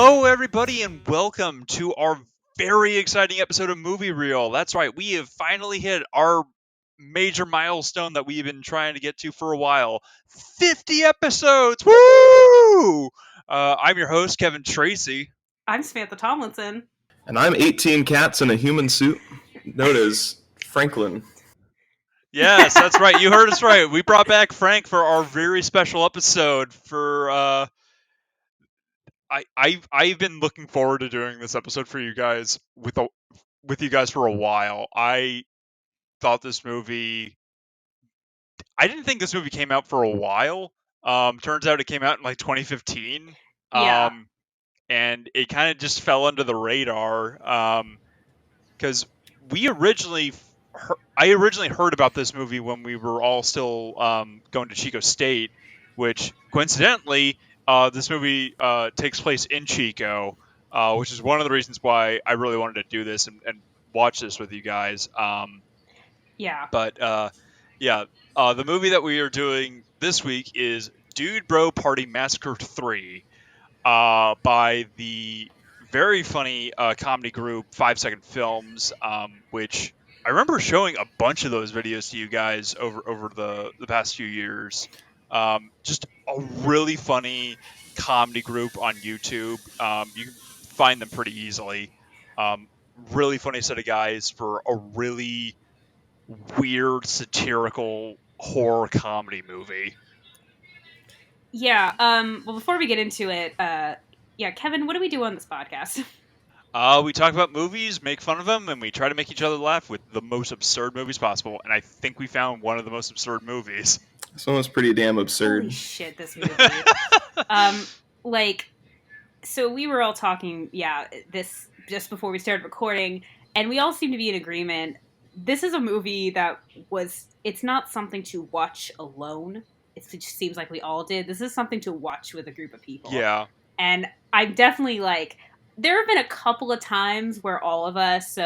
Hello, everybody, and welcome to our very exciting episode of Movie Reel. That's right, we have finally hit our major milestone that we've been trying to get to for a while 50 episodes! Woo! I'm your host, Kevin Tracy. I'm Samantha Tomlinson. And I'm 18 cats in a human suit, known as Franklin. Yes, that's right, you heard us right. We brought back Frank for our very special episode for. I've been looking forward to doing this episode for you guys with you guys for a while. I thought this movie. I didn't think this movie came out for a while. Turns out it came out in like 2015. Yeah. And it kind of just fell under the radar. Because I originally heard about this movie when we were all still going to Chico State, which coincidentally, this movie takes place in Chico, which is one of the reasons why I really wanted to do this and watch this with you guys. Yeah. But yeah, the movie that we are doing this week is Dude Bro Party Massacre 3 by the very funny comedy group 5 Second Films, which I remember showing a bunch of those videos to you guys over the past few years. Just a really funny comedy group on YouTube. You can find them pretty easily. Really funny set of guys for a really weird satirical horror comedy movie. Yeah. Well, before we get into it, yeah, Kevin, what do we do on this podcast? We talk about movies, make fun of them, and we try to make each other laugh with the most absurd movies possible. And I think we found one of the most absurd movies. This one was pretty damn absurd. Holy shit, this movie. So we were all talking, this just before we started recording, and we all seem to be in agreement. This is a movie that it's not something to watch alone. It just seems like we all did. This is something to watch with a group of people. Yeah. And I'm definitely there have been a couple of times where all of us,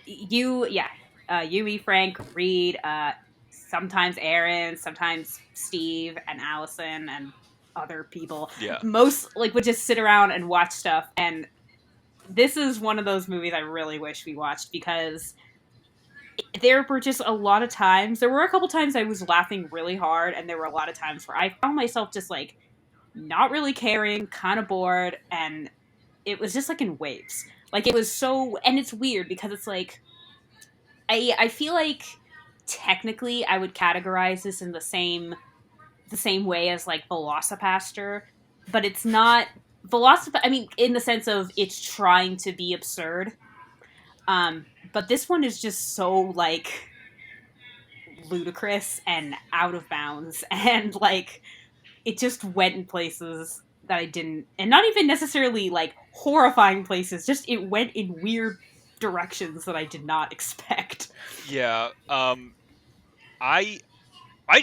you, me, Frank, Reed, sometimes Aaron, sometimes Steve and Allison and other people, most would just sit around and watch stuff. And this is one of those movies I really wish we watched, because there were just a lot of times, there were a couple times I was laughing really hard, and there were a lot of times where I found myself just not really caring, kind of bored, and it was just in waves. It was so, and it's weird because it's I feel like technically I would categorize this in the same way as Velocipaster, but it's not I mean, in the sense of it's trying to be absurd. But this one is just so ludicrous and out of bounds, and it just went in places that I didn't, and not even necessarily horrifying places, just it went in weird directions that I did not expect. Yeah. I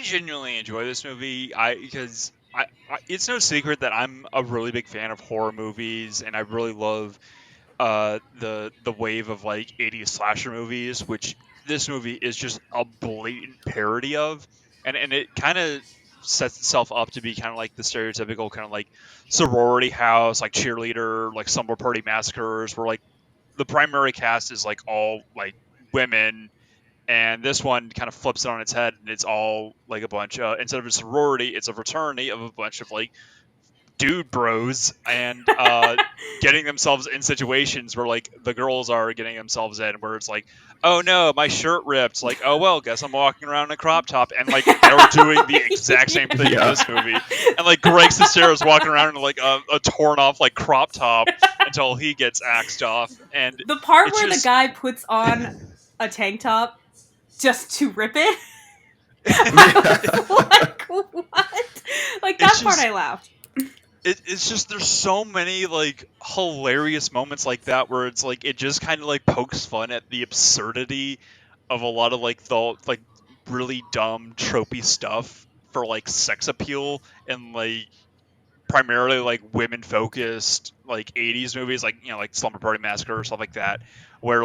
genuinely enjoy this movie. Because it's no secret that I'm a really big fan of horror movies, and I really love the wave of 80s slasher movies, which this movie is just a blatant parody of, and it kind of sets itself up to be kind of the stereotypical kind of sorority house, cheerleader, slumber party massacres, where the primary cast is all women, and this one kind of flips it on its head, and it's all a bunch of, instead of a sorority, it's a fraternity of a bunch of dude bros, and getting themselves in situations where the girls are getting themselves in, where it's oh no, my shirt ripped, oh well, guess I'm walking around in a crop top, and they're doing the exact same thing in this movie, and Greg Sestera's walking around in a torn off crop top until he gets axed off. And the part where the guy puts on a tank top just to rip it. What? That part I laughed. It's just, there's so many hilarious moments like that, where it's it just kind of pokes fun at the absurdity of a lot of the really dumb tropey stuff for sex appeal, and primarily women focused 80s movies, Slumber Party Massacre or stuff like that, where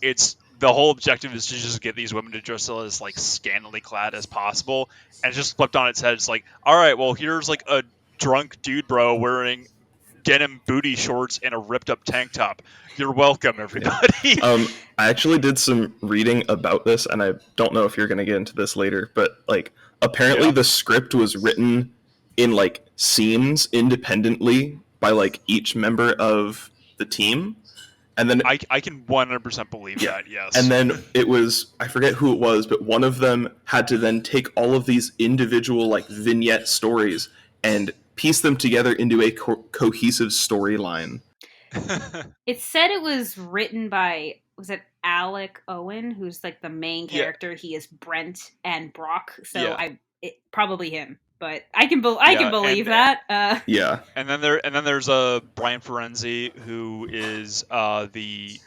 it's, the whole objective is to just get these women to dress as scantily clad as possible, and it's just flipped on its head. It's all right, well, here's a drunk dude bro wearing denim booty shorts and a ripped up tank top. You're welcome, everybody. I actually did some reading about this, and I don't know if you're going to get into this later, but like apparently Yeah. the script was written in like scenes independently by like each member of the team, and then I can 100% believe yeah, that. Yes. and then it was, I forget who it was, but one of them had to then take all of these individual like vignette stories and piece them together into a cohesive storyline. It said it was written by, was it Alec Owen, who's like the main Yeah. character. He is Brent and Brock, so Yeah. probably him. But I can believe that. Yeah. And then there's Brian Ferenzi, who is the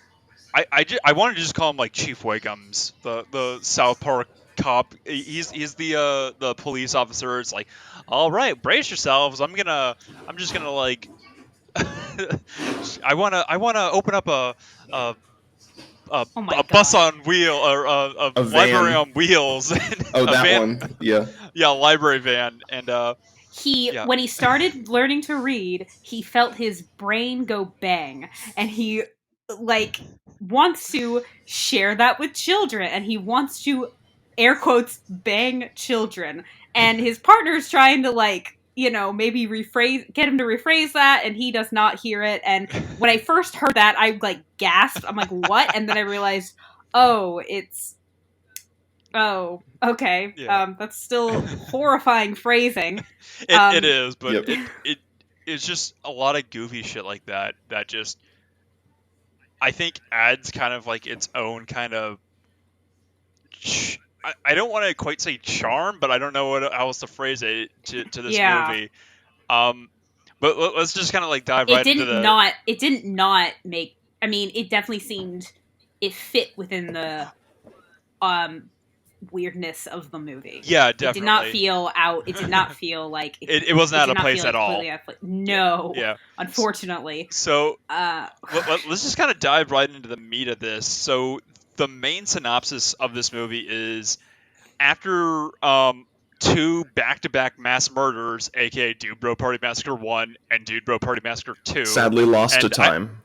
I wanted to just call him like Chief Wiggums, the South Park cop. He's the police officer. It's like, all right, brace yourselves. I'm just gonna like I wanna open up a Oh my a bus god. on wheel or a A library van. on wheels. Oh, A that van. one. Yeah. Yeah, library van. And yeah. When he started learning to read, he felt his brain go bang, and he like wants to share that with children, and he wants to air quotes bang children, and his partner's trying to like, maybe get him to rephrase that, and he does not hear it. And when I first heard that, I like gasped. I'm like, what? And then I realized, oh, oh, okay. Yeah. That's still horrifying phrasing. It is, but Yep. it's just a lot of goofy shit like that just I think adds kind of like its own kind of I don't want to quite say charm, but I don't know how else to phrase it to this Yeah. movie. But let's just kind of like dive It right into didn't not make, I mean, it definitely seemed it fit within the weirdness of the movie. Yeah, definitely. It did not feel out. It did not feel like it wasn't out of place at all. No, Yeah. Unfortunately. So let's just kind of dive right into the meat of this. So the main synopsis of this movie is after two back-to-back mass murders, aka Dude Bro Party Massacre 1 and Dude Bro Party Massacre 2. Sadly lost to time.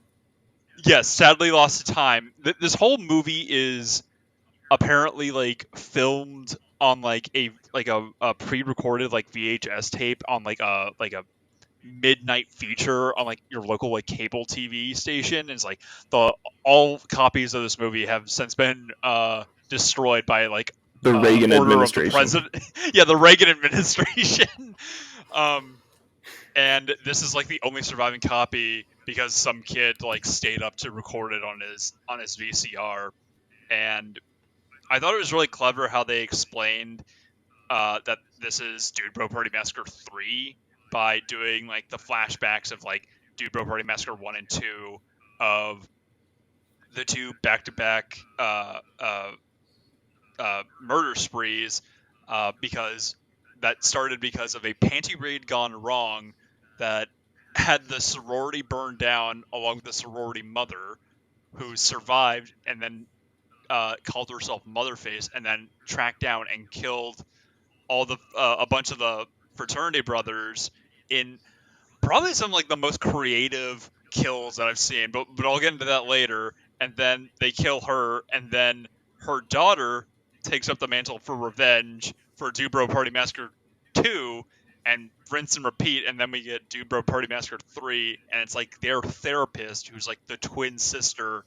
Yes, sadly lost to time. This whole movie is apparently like filmed on like a pre-recorded like VHS tape on like a midnight feature on like your local like cable TV station. And it's like all copies of this movie have since been destroyed by like the Reagan order administration. Of the president. Yeah, the Reagan administration. And this is like the only surviving copy because some kid like stayed up to record it on his VCR. And I thought it was really clever how they explained that this is Dude Bro Party Massacre 3 by doing like the flashbacks of like Dude Bro Party Massacre 1 and 2 of the two back-to-back murder sprees, because that started because of a panty raid gone wrong that had the sorority burned down along with the sorority mother, who survived and then called herself Motherface, and then tracked down and killed all the a bunch of the fraternity brothers in probably some like the most creative kills that I've seen. But I'll get into that later. And then they kill her, and then her daughter takes up the mantle for revenge for Dude Bro Party Massacre 2, and rinse and repeat, and then we get Dude Bro Party Massacre 3, and it's like their therapist, who's like the twin sister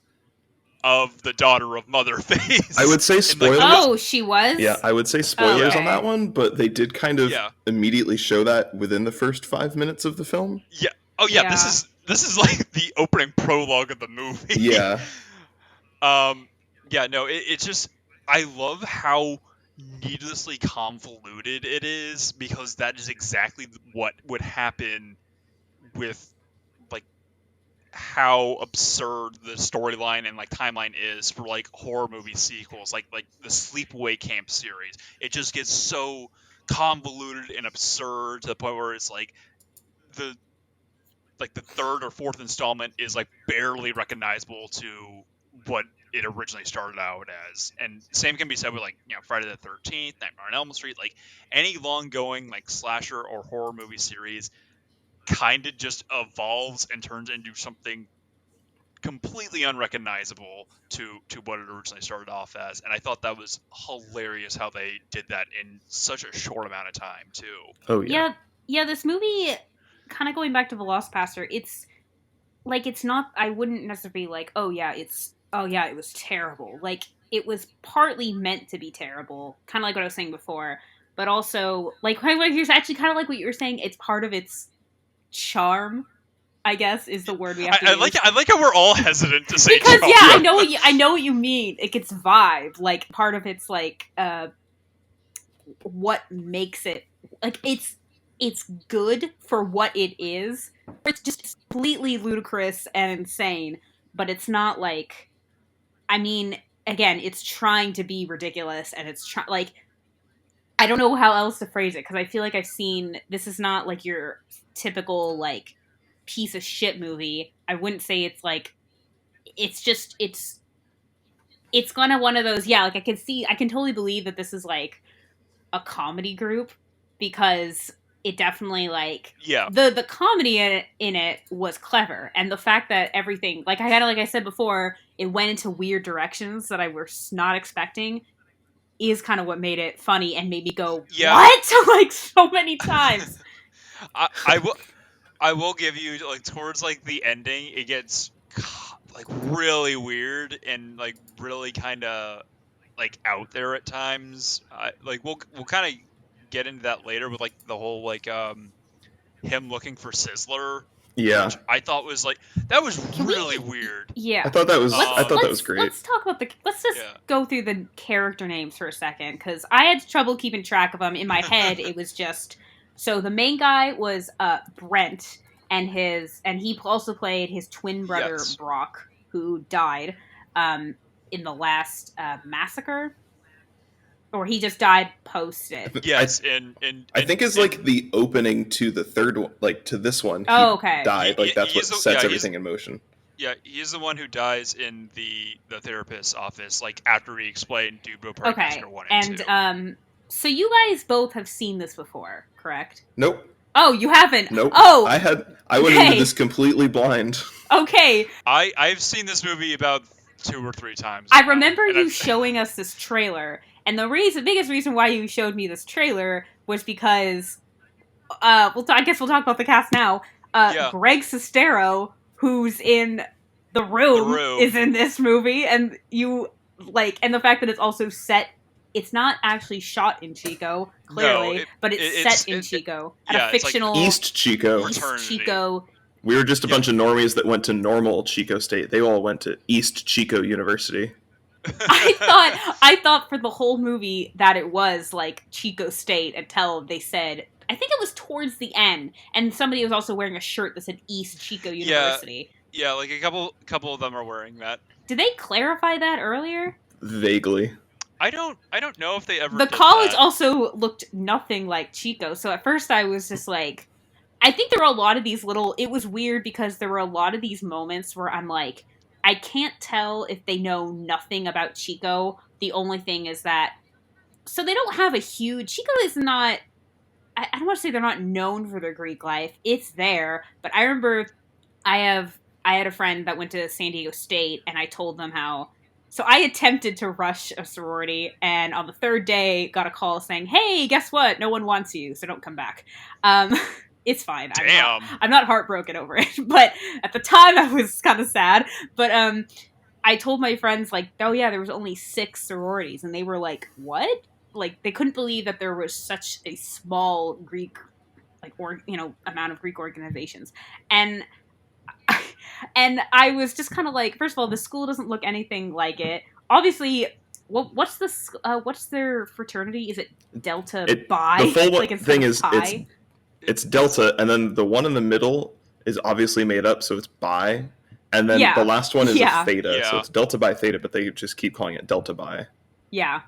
of the daughter of Motherface. I would say spoilers. Oh, she was? Yeah, I would say spoilers Okay. on that one, but they did kind of immediately show that within the first 5 minutes of the film. Yeah. Oh yeah, this is like the opening prologue of the movie. Yeah. Yeah, no, it's just, I love how needlessly convoluted it is, because that is exactly what would happen with like how absurd the storyline and like timeline is for like horror movie sequels, like the Sleepaway Camp series. It just gets so convoluted and absurd to the point where it's like the third or fourth installment is like barely recognizable to what it originally started out as. And same can be said with like, Friday the 13th, Nightmare on Elm Street, like any long going like slasher or horror movie series. kind of just evolves and turns into something completely unrecognizable to what it originally started off as. And I thought that was hilarious how they did that in such a short amount of time too. Oh yeah. Yeah, this movie, kind of going back to The Lost Pastor, it's like, it's not, I wouldn't necessarily be like, oh yeah, it was terrible. Like, it was partly meant to be terrible, kind of like what I was saying before, but also, like, here's actually kind of like what you were saying, it's part of its charm, I guess, is the word we have to use. I like how we're all hesitant to say because charm. yeah, I know what you mean. It gets vibe, like, part of its, like, what makes it, like, it's good for what it is. It's just completely ludicrous and insane, but it's not like, I mean, again, it's trying to be ridiculous, and it's like, I don't know how else to phrase it, because I feel like I've seen, this is not like your typical, like, piece of shit movie. I wouldn't say it's like, it's just, it's kind of one of those, yeah, like, I can totally believe that this is like a comedy group, because it definitely, like, Yeah. the comedy in it was clever, and the fact that everything, like, I gotta, like I said before, it went into weird directions that I was not expecting, is kind of what made it funny and made me go, what? Like, so many times. I will give you, like, towards, like, the ending, it gets, like, really weird and, like, really kind of, like, out there at times. Like, we'll kind of get into that later with, like, the whole, like, him looking for Sizzler. Yeah. Which I thought was, like, that was really weird. Yeah. I thought that was great. Let's talk about let's just go through the character names for a second, because I had trouble keeping track of them. In my head, it was just, so the main guy was Brent, and he also played his twin brother, Brock, who died in the last Massacre. Or he just died post it. Yes, I think it's like the opening to the third one, like to this one. Oh, okay. Died. Like that's what sets everything in motion. Yeah, he's the one who dies in the therapist's office, like after he explained Dubro Park Massacre 1 and 2. And so you guys both have seen this before, correct? Nope. Oh, you haven't? Nope. Oh, I went into this completely blind. Okay. I've seen this movie about 2 or 3 times. I remember you showing us this trailer. And the biggest reason why you showed me this trailer was because, I guess we'll talk about the cast now. Greg Sestero, who's in The Room, is in this movie, and and the fact that it's also set, it's not actually shot in Chico, clearly, but it's set in Chico, at a fictional... Like East Chico. East Chico. We were just a bunch of normies that went to normal Chico State. They all went to East Chico University. I thought for the whole movie that it was like Chico State until they said, I think it was towards the end, and somebody was also wearing a shirt that said East Chico University. Yeah, like a couple of them are wearing that. Did they clarify that earlier? Vaguely. I don't know if they ever. The college also looked nothing like Chico, so at first I was just like, I think there were a lot of these it was weird because there were a lot of these moments where I'm like, I can't tell if they know nothing about Chico. The only thing is that, so they don't have Chico is not, I don't want to say they're not known for their Greek life. It's there, but I remember I had a friend that went to San Diego State, and I told them how, so I attempted to rush a sorority, and on the third day got a call saying, hey, guess what? No one wants you, so don't come back. It's fine. Damn. I'm not heartbroken over it, but at the time I was kind of sad. But I told my friends, like, oh yeah, there was only 6 sororities, and they were like, what? Like, they couldn't believe that there was such a small Greek, like, amount of Greek organizations. And I was just kind of like, first of all, the school doesn't look anything like it. Obviously, what's their fraternity? Is it Delta Pi? The full thing is it's Delta, and then the one in the middle is obviously made up, so it's Bi. And then the last one is a Theta, so it's Delta Bi Theta, but they just keep calling it Delta Bi. Yeah.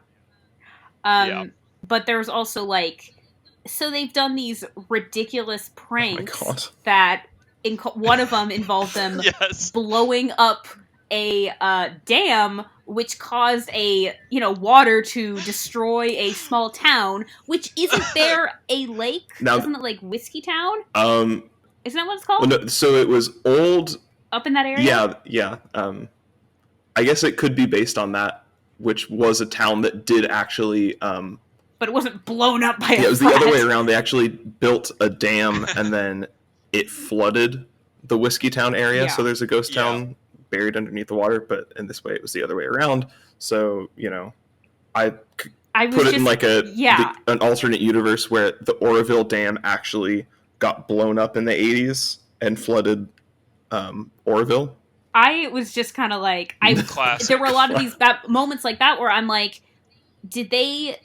But there's also, like, so they've done these ridiculous pranks that one of them involved them blowing up a dam, which caused water to destroy a small town. Which isn't there a lake? Isn't it like Whiskey Town? Isn't that what it's called? Well, no, so it was old... Up in that area? Yeah. I guess it could be based on that, which was a town that did actually... but it wasn't blown up by a Yeah, it was frat. the other way around. They actually built a dam, and then it flooded the Whiskey Town area, so there's a ghost town buried underneath the water, but in this way it was the other way around. So, I put it in like an alternate universe where the Oroville Dam actually got blown up in the 80s and flooded Oroville. I was just kind of like, there were a lot of these moments like that where I'm like, did they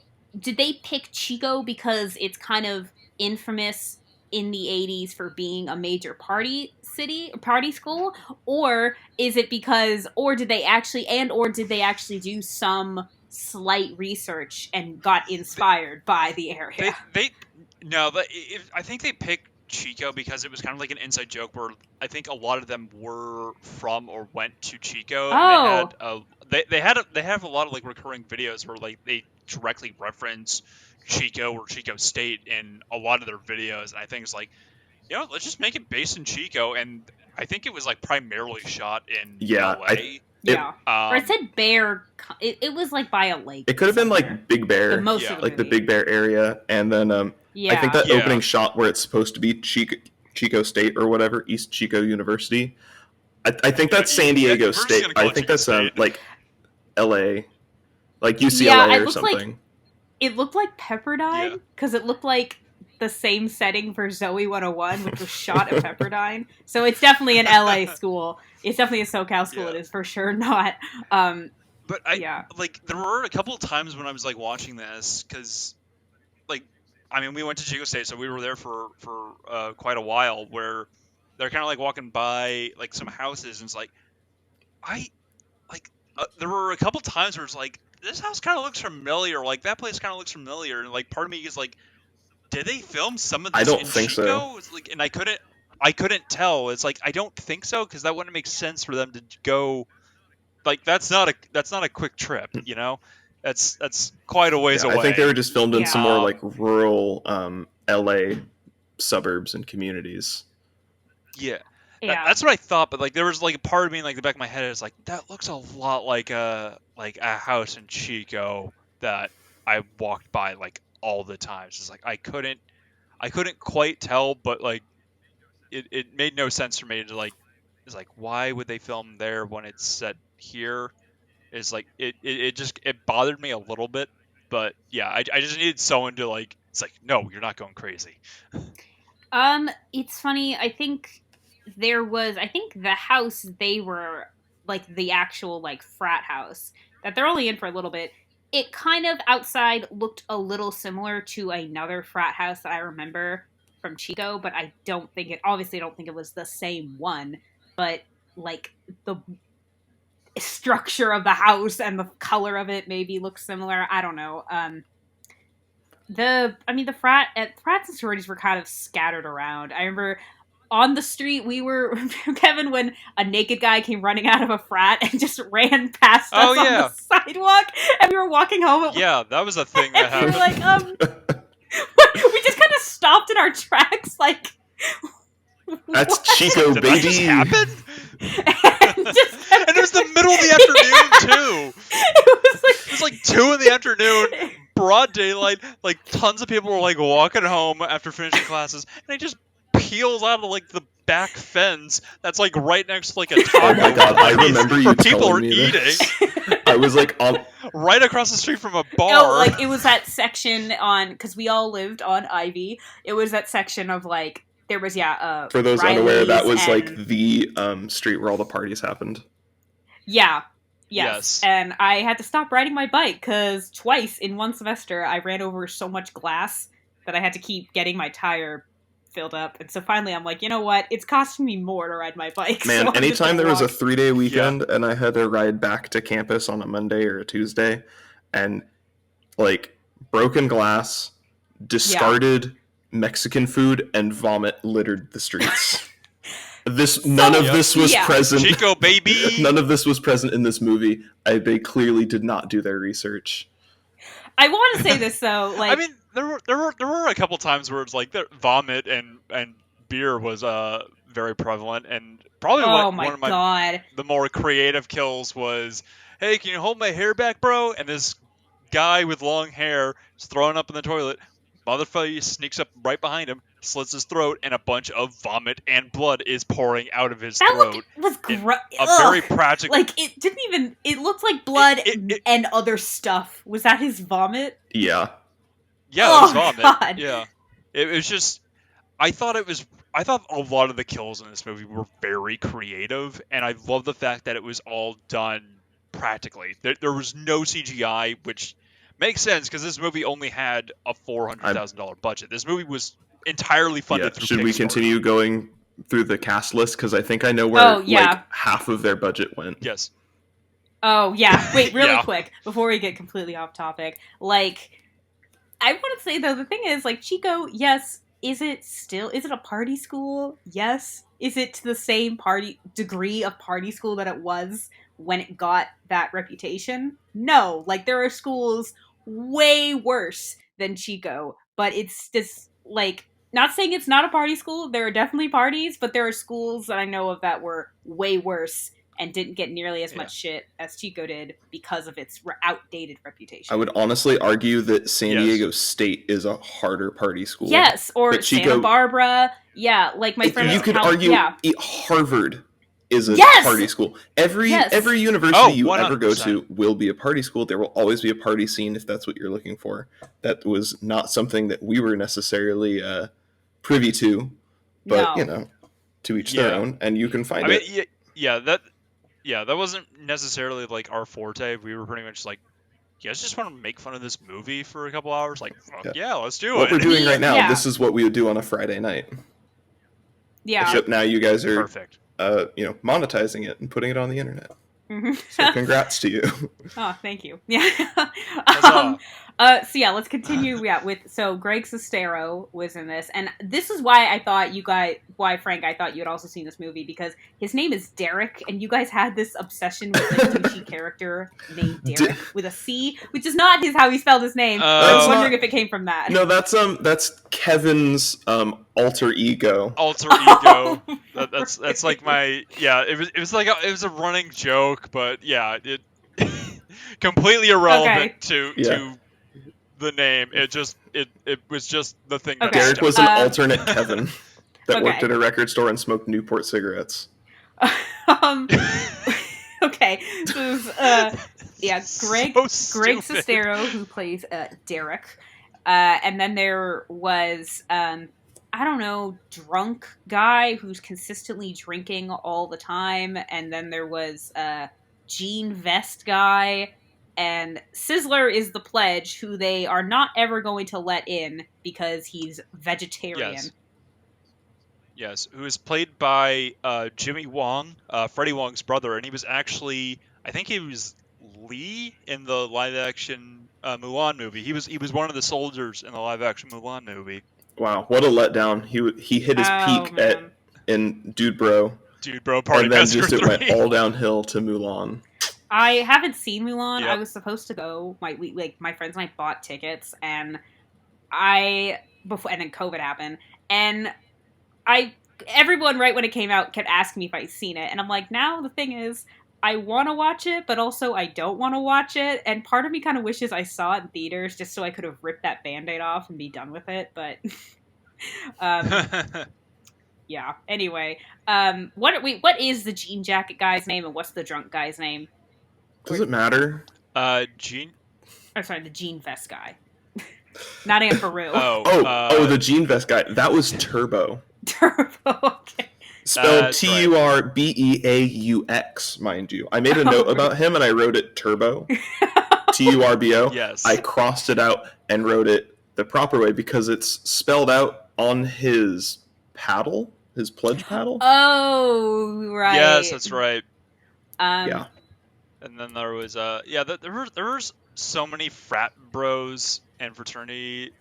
pick Chico because it's kind of infamous in the 80s for being a major party school, or is it because, or did they actually do some slight research and got inspired by the area? I think they picked Chico because it was kind of like an inside joke where I think a lot of them were from or went to Chico. Oh. And they have a lot of like recurring videos where like they directly reference Chico or Chico State in a lot of their videos, and I think it's like, let's just make it based in Chico, and I think it was like primarily shot in LA. Or it said Bear. It was like by a lake. It could have been like Big Bear, the Big Bear area, and then I think that opening shot where it's supposed to be Chico State or whatever, East Chico University. I think that's San Diego State. I think that's like LA, like UCLA or something. It looked like Pepperdine because it looked like the same setting for Zoe 101, which was shot at Pepperdine. So it's definitely an LA school. It's definitely a SoCal school. It is for sure not. But there were a couple of times when I was like watching this because, we went to Chico State, so we were there for quite a while. Where they're kind of like walking by like some houses, and it's like, there were a couple times where it's like, this house kind of looks familiar, like that place kind of looks familiar, and like part of me is like, did they film some of this? I don't think Chico? So. And I couldn't tell. It's like, I don't think so, because that wouldn't make sense for them to go. Like that's not a quick trip, That's quite a ways away. I think they were just filmed in some more like rural LA suburbs and communities. Yeah. That's what I thought, but like there was like a part of me in like the back of my head is like, that looks a lot like a house in Chico that I walked by like all the time. It's like I couldn't quite tell, but like it made no sense for me to like, it's like, why would they film there when it's set here? It's like it just bothered me a little bit, but yeah, I just needed someone to like, it's like, no, you're not going crazy. It's funny. I think the house they were like the actual like frat house that they're only in for a little bit. It kind of outside looked a little similar to another frat house that I remember from Chico, but I don't think it was the same one. But like the structure of the house and the color of it maybe looks similar. I don't know. The frats and sororities were kind of scattered around. I remember on the street Kevin, when a naked guy came running out of a frat and just ran past us on the sidewalk, and we were walking home. That was a thing that happened. We were like, we just kind of stopped in our tracks, like. That's Chico, baby. That just happened? And it was the middle of the afternoon too. It was like 2 in the afternoon, broad daylight. Like tons of people were like walking home after finishing classes, and he just peels out of like the back fence that's like right next to like a taco. Oh my god, I remember you telling me this. I was like right across the street from a bar. No, like it was that section because we all lived on Ivy. It was that section of like. There was, for those Riley's unaware, that was like the street where all the parties happened. Yeah. Yes. And I had to stop riding my bike because twice in one semester I ran over so much glass that I had to keep getting my tire filled up. And so finally I'm like, you know what? It's costing me more to ride my bike. Man, so anytime there was a 3-day weekend and I had to ride back to campus on a Monday or a Tuesday and like broken glass, discarded Mexican food, and vomit littered the streets. None of this was present. Chico, baby. None of this was present in this movie. They clearly did not do their research. I want to say this though, like there were a couple times where it's like vomit and beer was very prevalent, and probably one of the more creative kills was, hey, can you hold my hair back, bro? And this guy with long hair is throwing up in the toilet. Motherfucker sneaks up right behind him, slits his throat, and a bunch of vomit and blood is pouring out of his throat. That was gross. A very practical. Like, it didn't even. It looked like blood and other stuff. Was that his vomit? Yeah. Yeah, that was vomit. God. Yeah. It was just. I thought a lot of the kills in this movie were very creative, and I love the fact that it was all done practically. There was no CGI, which makes sense because this movie only had a $400,000 budget. This movie was entirely funded through Should Kickstarter. We continue going through the cast list? Because I think I know where like half of their budget went. Yes. Oh, yeah. Wait, really quick, before we get completely off topic. Like, I want to say, though, the thing is, like, Chico, yes, is it a party school? Yes. Is it to the same degree of party school that it was when it got that reputation? No. Like, there are schools way worse than Chico, but it's just, like, not saying it's not a party school. There are definitely parties, but there are schools that I know of that were way worse and didn't get nearly as much shit as Chico did because of its outdated reputation. I would honestly argue that San Diego State is a harder party school. Yes, or Santa Barbara. Yeah, like my friend. You could argue Harvard is a party school. Every university you ever go to will be a party school. There will always be a party scene if that's what you're looking for. That was not something that we were necessarily privy to, but to each their own, and you can find it. That wasn't necessarily like our forte. We were pretty much like, you guys just want to make fun of this movie for a couple hours? Like, let's do it. What we're doing right now, this is what we would do on a Friday night. Yeah. Except now you guys are perfect. Monetizing it and putting it on the internet. Mm-hmm. So congrats to you. Oh, thank you. Yeah. Let's continue. So Greg Sestero was in this, and this is why Frank, I thought you had also seen this movie, because his name is Derek, and you guys had this obsession with a douchey character named Derek with a C, which is not how he spelled his name. I was wondering if it came from that. No, that's Kevin's alter ego. That's like my It was a running joke, but it completely irrelevant to the name. It was just the thing. Okay. Derek was an alternate Kevin that worked at a record store and smoked Newport cigarettes. Okay, so Greg Sestero, who plays Derek, and then there was drunk guy who's consistently drinking all the time, and then there was Jean Vest guy, and Sizzler is the pledge, who they are not ever going to let in because he's vegetarian. Yes, who is played by Jimmy Wong, Freddie Wong's brother, and he was actually, I think he was Lee in the live-action Mulan movie. He was one of the soldiers in the live-action Mulan movie. Wow, what a letdown! He hit his peak in Dude Bro, Party and then Massacre 3. It went all downhill to Mulan. I haven't seen Mulan. Yep. I was supposed to go. My friends and I bought tickets, and and then COVID happened, and everyone right when it came out kept asking me if I'd seen it, and I'm like, now the thing is, I want to watch it, but also I don't want to watch it, and part of me kind of wishes I saw it in theaters just so I could have ripped that Band-Aid off and be done with it, but yeah. Anyway, what is the jean jacket guy's name, and what's the drunk guy's name? Does it matter? Jean. I'm sorry, the jean vest guy. Not Aunt Beru. The jean vest guy. That was Turbo. Turbo. Okay. Spelled Turbeaux, mind you. I made a note about him and I wrote it Turbo. Turbo. Yes. I crossed it out and wrote it the proper way because it's spelled out on his paddle, his pledge paddle. Oh, right. Yes, that's right. Yeah. And then there was there was so many frat bros and fraternity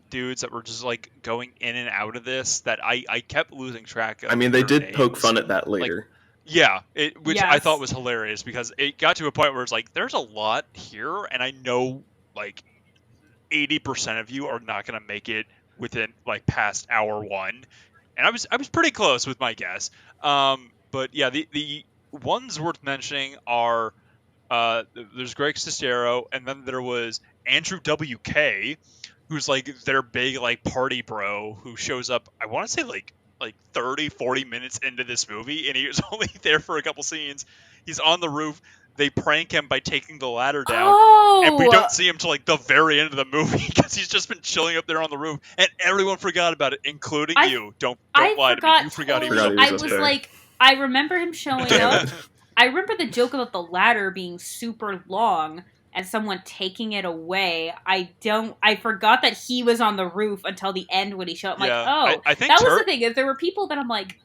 dudes that were just going in and out of this that I kept losing track of. I mean, they did poke fun at that later. Which I thought was hilarious because it got to a point where it's there's a lot here, and I know 80% of you are not going to make it within past hour one. and I was pretty close with my guess. But yeah, the ones worth mentioning are there's Greg Sestero, and then there was Andrew WK, who's like their big like party bro who shows up. I want to say like 30, 40 minutes into this movie, and he was only there for a couple scenes. He's on the roof. They prank him by taking the ladder down, and we don't see him till like the very end of the movie because he's just been chilling up there on the roof, and everyone forgot about it, including you. Don't lie to me. You forgot he was up there. I was like, I remember him showing up. I remember the joke about the ladder being super long and someone taking it away. I forgot that he was on the roof until the end when he showed up. I'm like, I think that was the thing, is there were people that I'm like,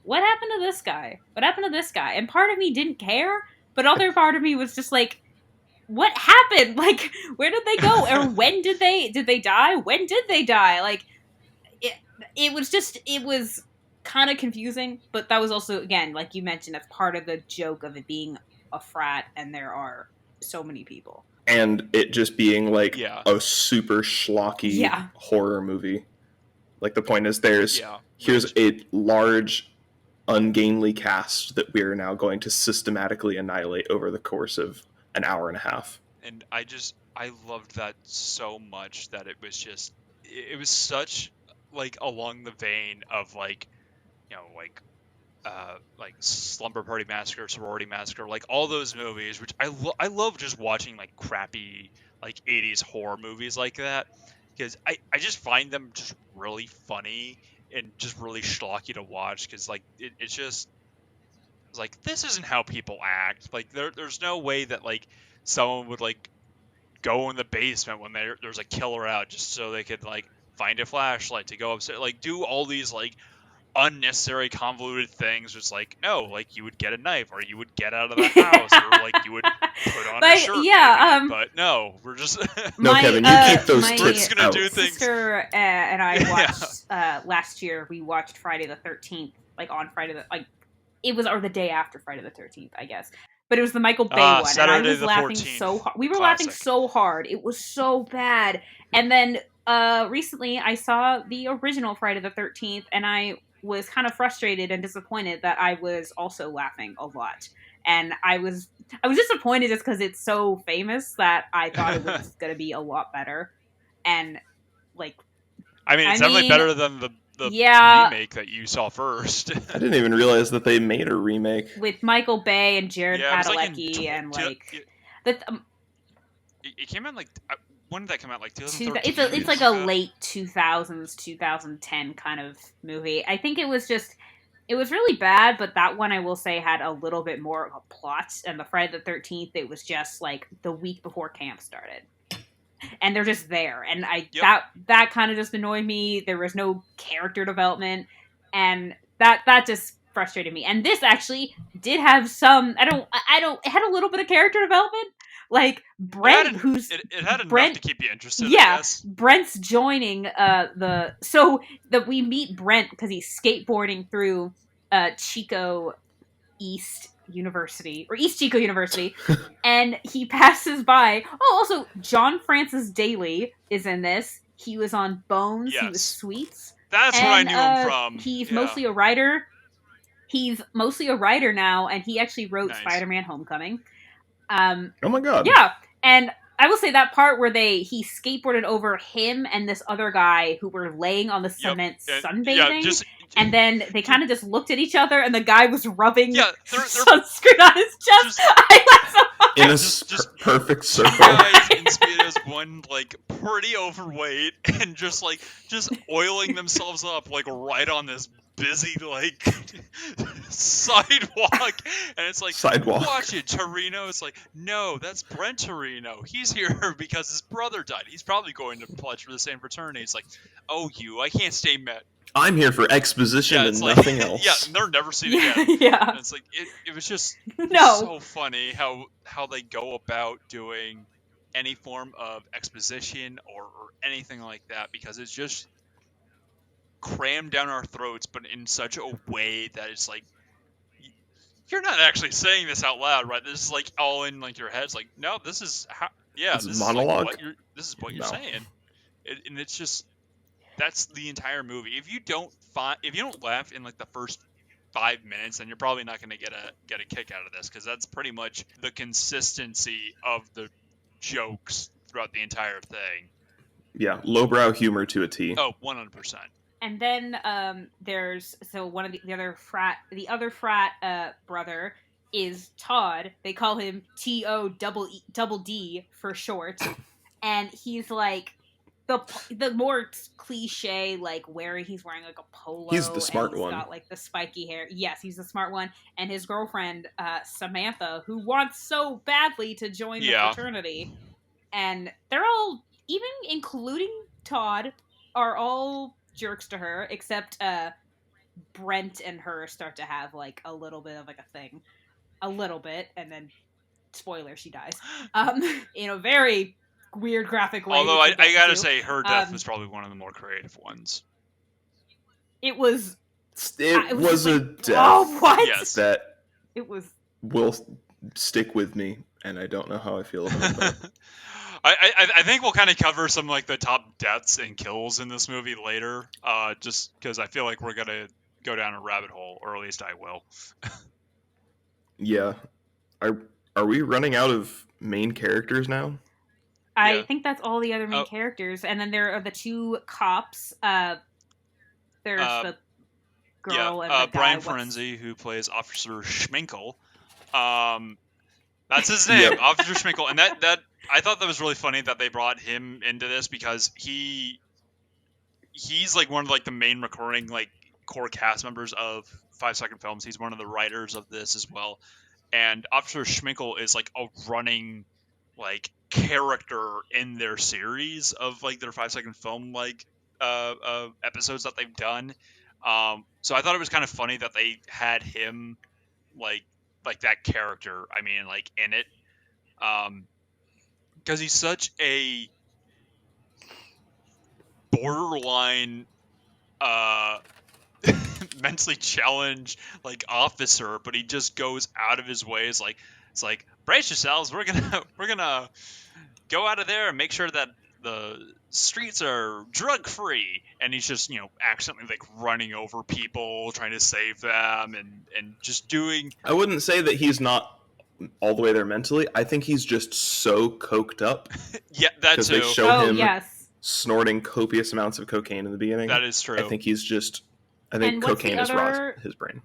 what happened to this guy? What happened to this guy? And part of me didn't care, but other part of me was just like, what happened? Like, where did they go? Or when did they die? When did they die? Like, it was kind of confusing, but that was also, again, like you mentioned, that's part of the joke of it being a frat and there are so many people. And it just being like a super schlocky horror movie. Like, the point is here's a large, ungainly cast that we're now going to systematically annihilate over the course of an hour and a half. And I loved that so much that it was such like along the vein of like, you know, like Slumber Party Massacre, Sorority Massacre, like all those movies, which I love just watching like crappy like 80s horror movies like that, because I just find them just really funny and just really schlocky to watch, because like it's just like, this isn't how people act. Like there's no way that like someone would like go in the basement when there's a killer out just so they could like find a flashlight to go upstairs, like do all these like unnecessary convoluted things. It's like, no, like you would get a knife, or you would get out of the house, or like you would put on a shirt. Yeah, maybe. But no, we're just no, Kevin, you keep those tits gonna out. do things. Sister and I watched last year. We watched Friday the 13th, like on Friday it was, or the day after Friday the 13th, I guess. But it was the Michael Bay one, Saturday and I was laughing 14th. so hard. We were Classic. laughing so hard. It was so bad. And then recently, I saw the original Friday the 13th, and I was kind of frustrated and disappointed that I was also laughing a lot. And I was disappointed just because it's so famous that I thought it was going to be a lot better. And like, I mean, it's definitely better than the remake that you saw first. I didn't even realize that they made a remake with Michael Bay and Jared Padalecki it came out like, when did that come out? Like 2013? It's like a late 2000s, 2010 kind of movie. I think it was really bad, but that one I will say had a little bit more of a plot. And the Friday the 13th, it was just like the week before camp started. And they're just there. And that kind of just annoyed me. There was no character development. And that just frustrated me. And this actually did have some, it had a little bit of character development. Like Brent, it had enough to keep you interested. Yeah, I guess. Brent's joining we meet Brent because he's skateboarding through Chico East University, and he passes by. Oh, also John Francis Daly is in this. He was on Bones. Yes. He was Sweets. That's what I knew him from. He's mostly a writer. He's mostly a writer now, and he actually wrote Spider-Man: Homecoming. Oh my god! Yeah, and I will say that part where he skateboarded over him and this other guy who were laying on the cement sunbathing, and then they kind of just looked at each other, and the guy was rubbing sunscreen on his chest. In a perfect circle. Guys in Speedos, one like pretty overweight and just oiling themselves up like right on this busy like sidewalk, and it's like, watch it, Torino. It's like, no, that's Brent Torino. He's here because his brother died. He's probably going to pledge for the same fraternity. It's like, I can't stay met. I'm here for exposition and nothing else. Yeah, they're never seen again. Yeah, and it's like it was just so funny how they go about doing any form of exposition or anything like that, because it's just crammed down our throats, but in such a way that it's like, you're not actually saying this out loud, right? This is like all in like your head. It's like, no, this is how. Yeah, this monologue. This is what you're saying, and it's just. that's the entire movie. If you don't laugh in like the first 5 minutes, then you're probably not going to get a kick out of this, because that's pretty much the consistency of the jokes throughout the entire thing. Yeah, lowbrow humor to a T. Oh, 100%. And then there's one of the other frat brother is Todd. They call him T-O-double-D for short, and he's like the more cliche, like he's wearing like a polo. He's the smart and he's one. got like the spiky hair. Yes, he's the smart one, and his girlfriend Samantha, who wants so badly to join the fraternity, and they're all, even including Todd, are all jerks to her, except Brent and her start to have like a little bit of like a thing, and then spoiler, she dies in a very weird graphic way. Although I gotta say, her death was probably one of the more creative ones. It was a death. Oh, what? Yes. That it was will stick with me, and I don't know how I feel about that. I think we'll kind of cover some like the top deaths and kills in this movie later, just because I feel like we're gonna go down a rabbit hole, or at least I will. Yeah. Are we running out of main characters now? I think that's all the other main characters, and then there are the two cops. There's the girl and the guy. Brian Ferenzi, who plays Officer Schminkel. That's his name, yep. Officer Schminkel, and that I thought that was really funny that they brought him into this, because he's like one of like the main recurring like core cast members of 5 Second Films. He's one of the writers of this as well, and Officer Schminkel is like a running like character in their series of like their 5 Second Film like episodes that they've done. So I thought it was kind of funny that they had him like that character, I mean, like in it, because he's such a borderline mentally challenged like officer, but he just goes out of his way. It's like brace yourselves, we're gonna go out of there and make sure that the streets are drug free, and he's just accidentally like running over people trying to save them, and just doing. I wouldn't say that he's not all the way there mentally. I think he's just so coked up. Yeah, that too. Because they show him snorting copious amounts of cocaine in the beginning. That is true. I think cocaine has rotted his brain.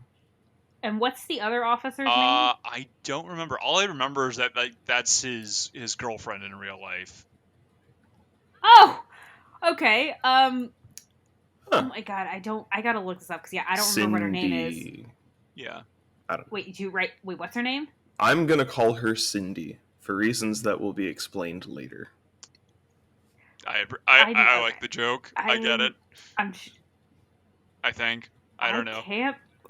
And what's the other officer's name? I don't remember. All I remember is that that's his girlfriend in real life. Oh, okay. Oh my god, I gotta look this up, because I don't remember what her name is. Yeah. I don't. Wait, what's her name? I'm gonna call her Cindy for reasons that will be explained later. I like the joke. I get it. I think. I don't know.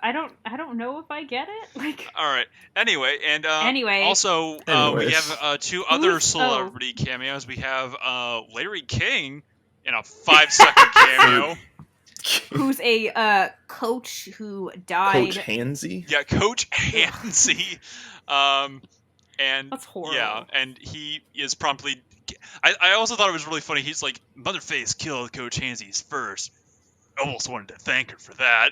I don't know if I get it. Like. All right. Anyway, and also we have two other celebrity cameos. We have Larry King in a 5-second cameo. Who's a coach who died. Coach Hansy? Yeah, Coach Hansy. And that's horrible. Yeah, and he is promptly. I also thought it was really funny. He's like, Motherface killed Coach Hansy first. Almost wanted to thank her for that.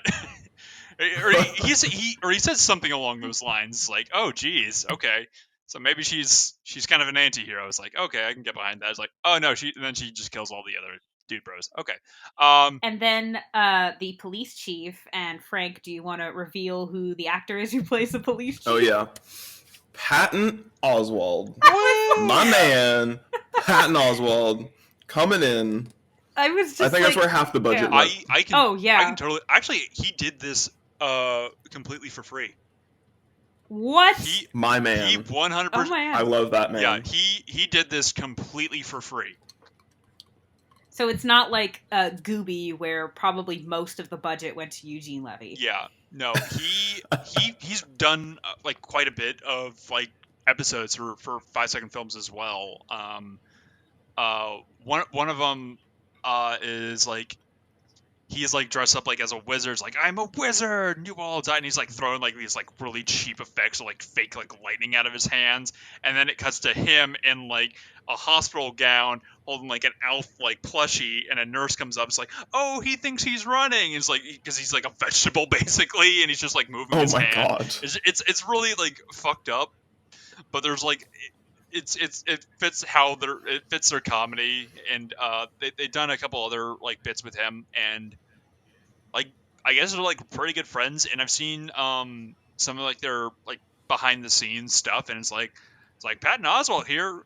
He says something along those lines, like, "Oh, geez, okay, so maybe she's kind of an anti-hero." I was like, "Okay, I can get behind that." I was like, "Oh no, and then she just kills all the other dude bros." Okay. And then the police chief, and Frank, do you want to reveal who the actor is who plays the police chief? Oh yeah, Patton Oswalt, my man, Patton Oswalt coming in. I was just. I think that's where half the budget went. I can totally. Actually, he did this completely for free. What? My man. He 100%. Oh my God. I love that man. Yeah, he did this completely for free. So it's not like Gooby, where probably most of the budget went to Eugene Levy. Yeah, no, he's done like quite a bit of like episodes for 5 Second Films as well. One of them is like he's like dressed up like as a wizard. It's like, I'm a wizard, and you all die. And he's like throwing like these like really cheap effects of like fake like lightning out of his hands. And then it cuts to him in like a hospital gown holding like an elf like plushie, and a nurse comes up. It's like, oh, he thinks he's running. It's like, because he's like a vegetable basically, and he's just like moving his hand. Oh my god! It's really like fucked up. But there's like, it fits it fits their comedy, and they've done a couple other like bits with him, and like I guess they're like pretty good friends. And I've seen some of like their like behind the scenes stuff, and it's like Patton Oswalt here.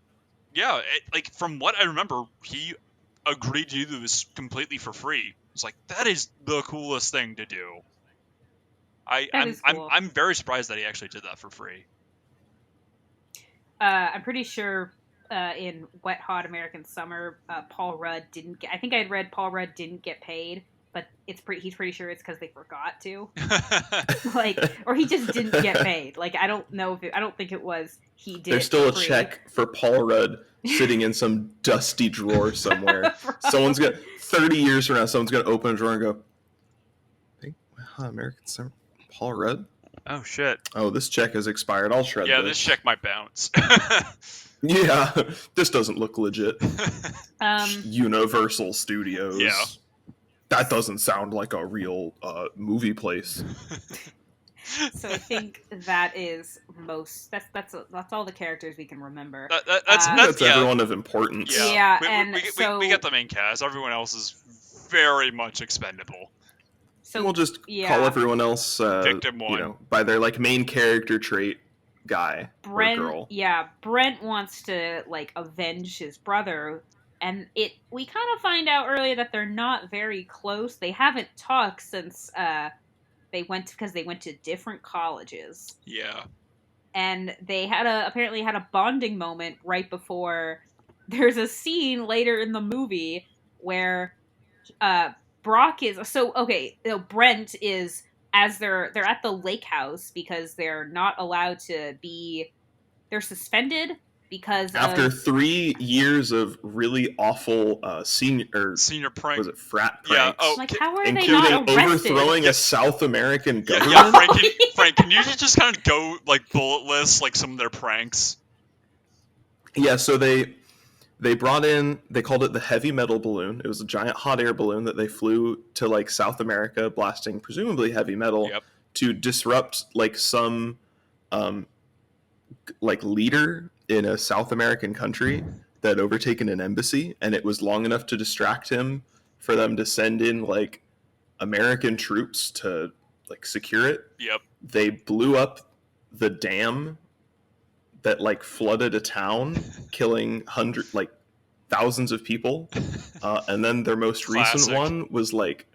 Yeah, like from what I remember, he agreed to do this completely for free. It's like, that is the coolest thing to do. I'm very surprised that he actually did that for free. I'm pretty sure in Wet Hot American Summer, Paul Rudd didn't get. I think I'd read Paul Rudd didn't get paid, but he's pretty sure it's because they forgot to, like, or he just didn't get paid. Like, I don't know if I don't think it was he did. There's still a check for Paul Rudd sitting in some dusty drawer somewhere. Someone's gonna 30 years from now, someone's gonna open a drawer and go, I think Wet Hot American Summer, Paul Rudd. Oh shit! Oh, this check has expired. I'll shred. Yeah, this check might bounce. Yeah, this doesn't look legit. Universal Studios. Yeah, that doesn't sound like a real movie place. So I think that is most. That's all the characters we can remember. That's everyone of importance. Yeah, we get the main cast. Everyone else is very much expendable. So we'll just call everyone else Victim 1. By their like main character trait guy or girl. Yeah, Brent wants to like avenge his brother, and we kind of find out earlier that they're not very close. They haven't talked since they went to different colleges. Yeah. And they apparently had a bonding moment right before. There's a scene later in the movie where Brock is Brent is, as they're at the lake house because they're not allowed to be, they're suspended because after 3 years of really awful senior prank, was it frat pranks? Yeah. Like, how are they not arrested? Overthrowing a South American government. Yeah, Frank, can you just kind of go like bulletless like some of their pranks? Yeah, so they brought in, they called it the heavy metal balloon. It was a giant hot air balloon that they flew to like South America, blasting presumably heavy metal to disrupt like some like leader in a South American country that had overtaken an embassy, and it was long enough to distract him for them to send in like American troops to like secure it. Yep. They blew up the dam that like flooded a town, killing thousands of people, and then their most recent one was like,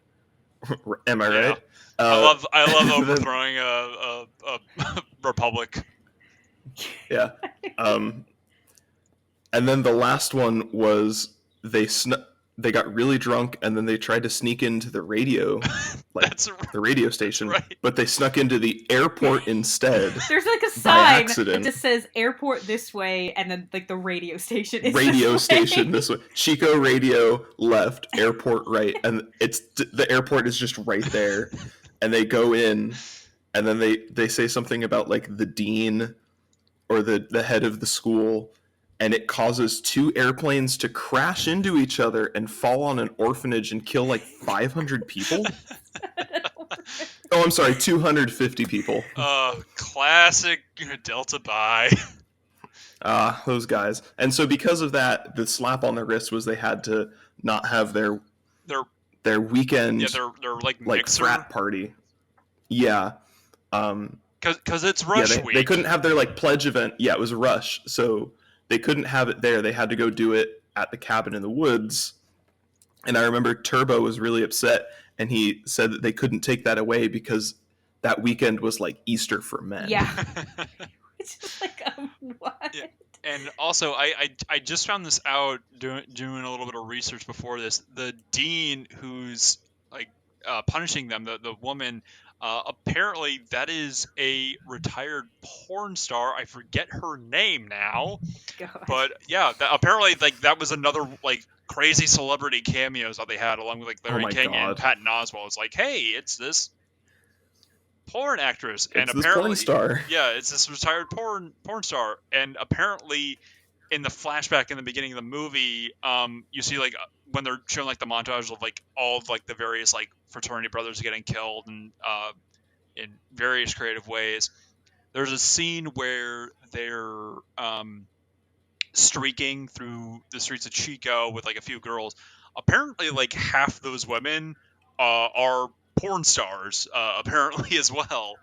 am I right? I love overthrowing a republic. Yeah, and then the last one was they got really drunk, and then they tried to sneak into the radio, the radio station, right. But they snuck into the airport instead. There's like a sign that just says "airport this way," and then like the radio station is this way. Chico radio left, airport right, and the airport is just right there. And they go in, and then they say something about like the dean or the head of the school. And it causes 2 airplanes to crash into each other and fall on an orphanage and kill like 500 people. Oh, I'm sorry, 250 people. Classic Delta Bi. Those guys. And so because of that, the slap on the wrist was they had to not have their weekend their like frat party. Yeah. Because it's Rush week. They couldn't have their like pledge event. Yeah, it was Rush. So they couldn't have it there. They had to go do it at the cabin in the woods. And I remember Turbo was really upset, and he said that they couldn't take that away because that weekend was like Easter for men. Yeah. It's just like, what? Yeah. And also, I just found this out doing a little bit of research before this. The dean who's like punishing them, the woman, Apparently, that is a retired porn star. I forget her name now, God. but yeah, apparently, like that was another like crazy celebrity cameos that they had, along with like Larry King and Patton Oswalt. It's like, hey, it's this porn actress, and it's apparently, this porn star. Yeah, it's this retired porn star, and apparently, in the flashback in the beginning of the movie, you see like when they're showing like the montage of like all of like the various like fraternity brothers getting killed and in various creative ways. There's a scene where they're streaking through the streets of Chico with like a few girls. Apparently, like half those women are porn stars. Apparently as well.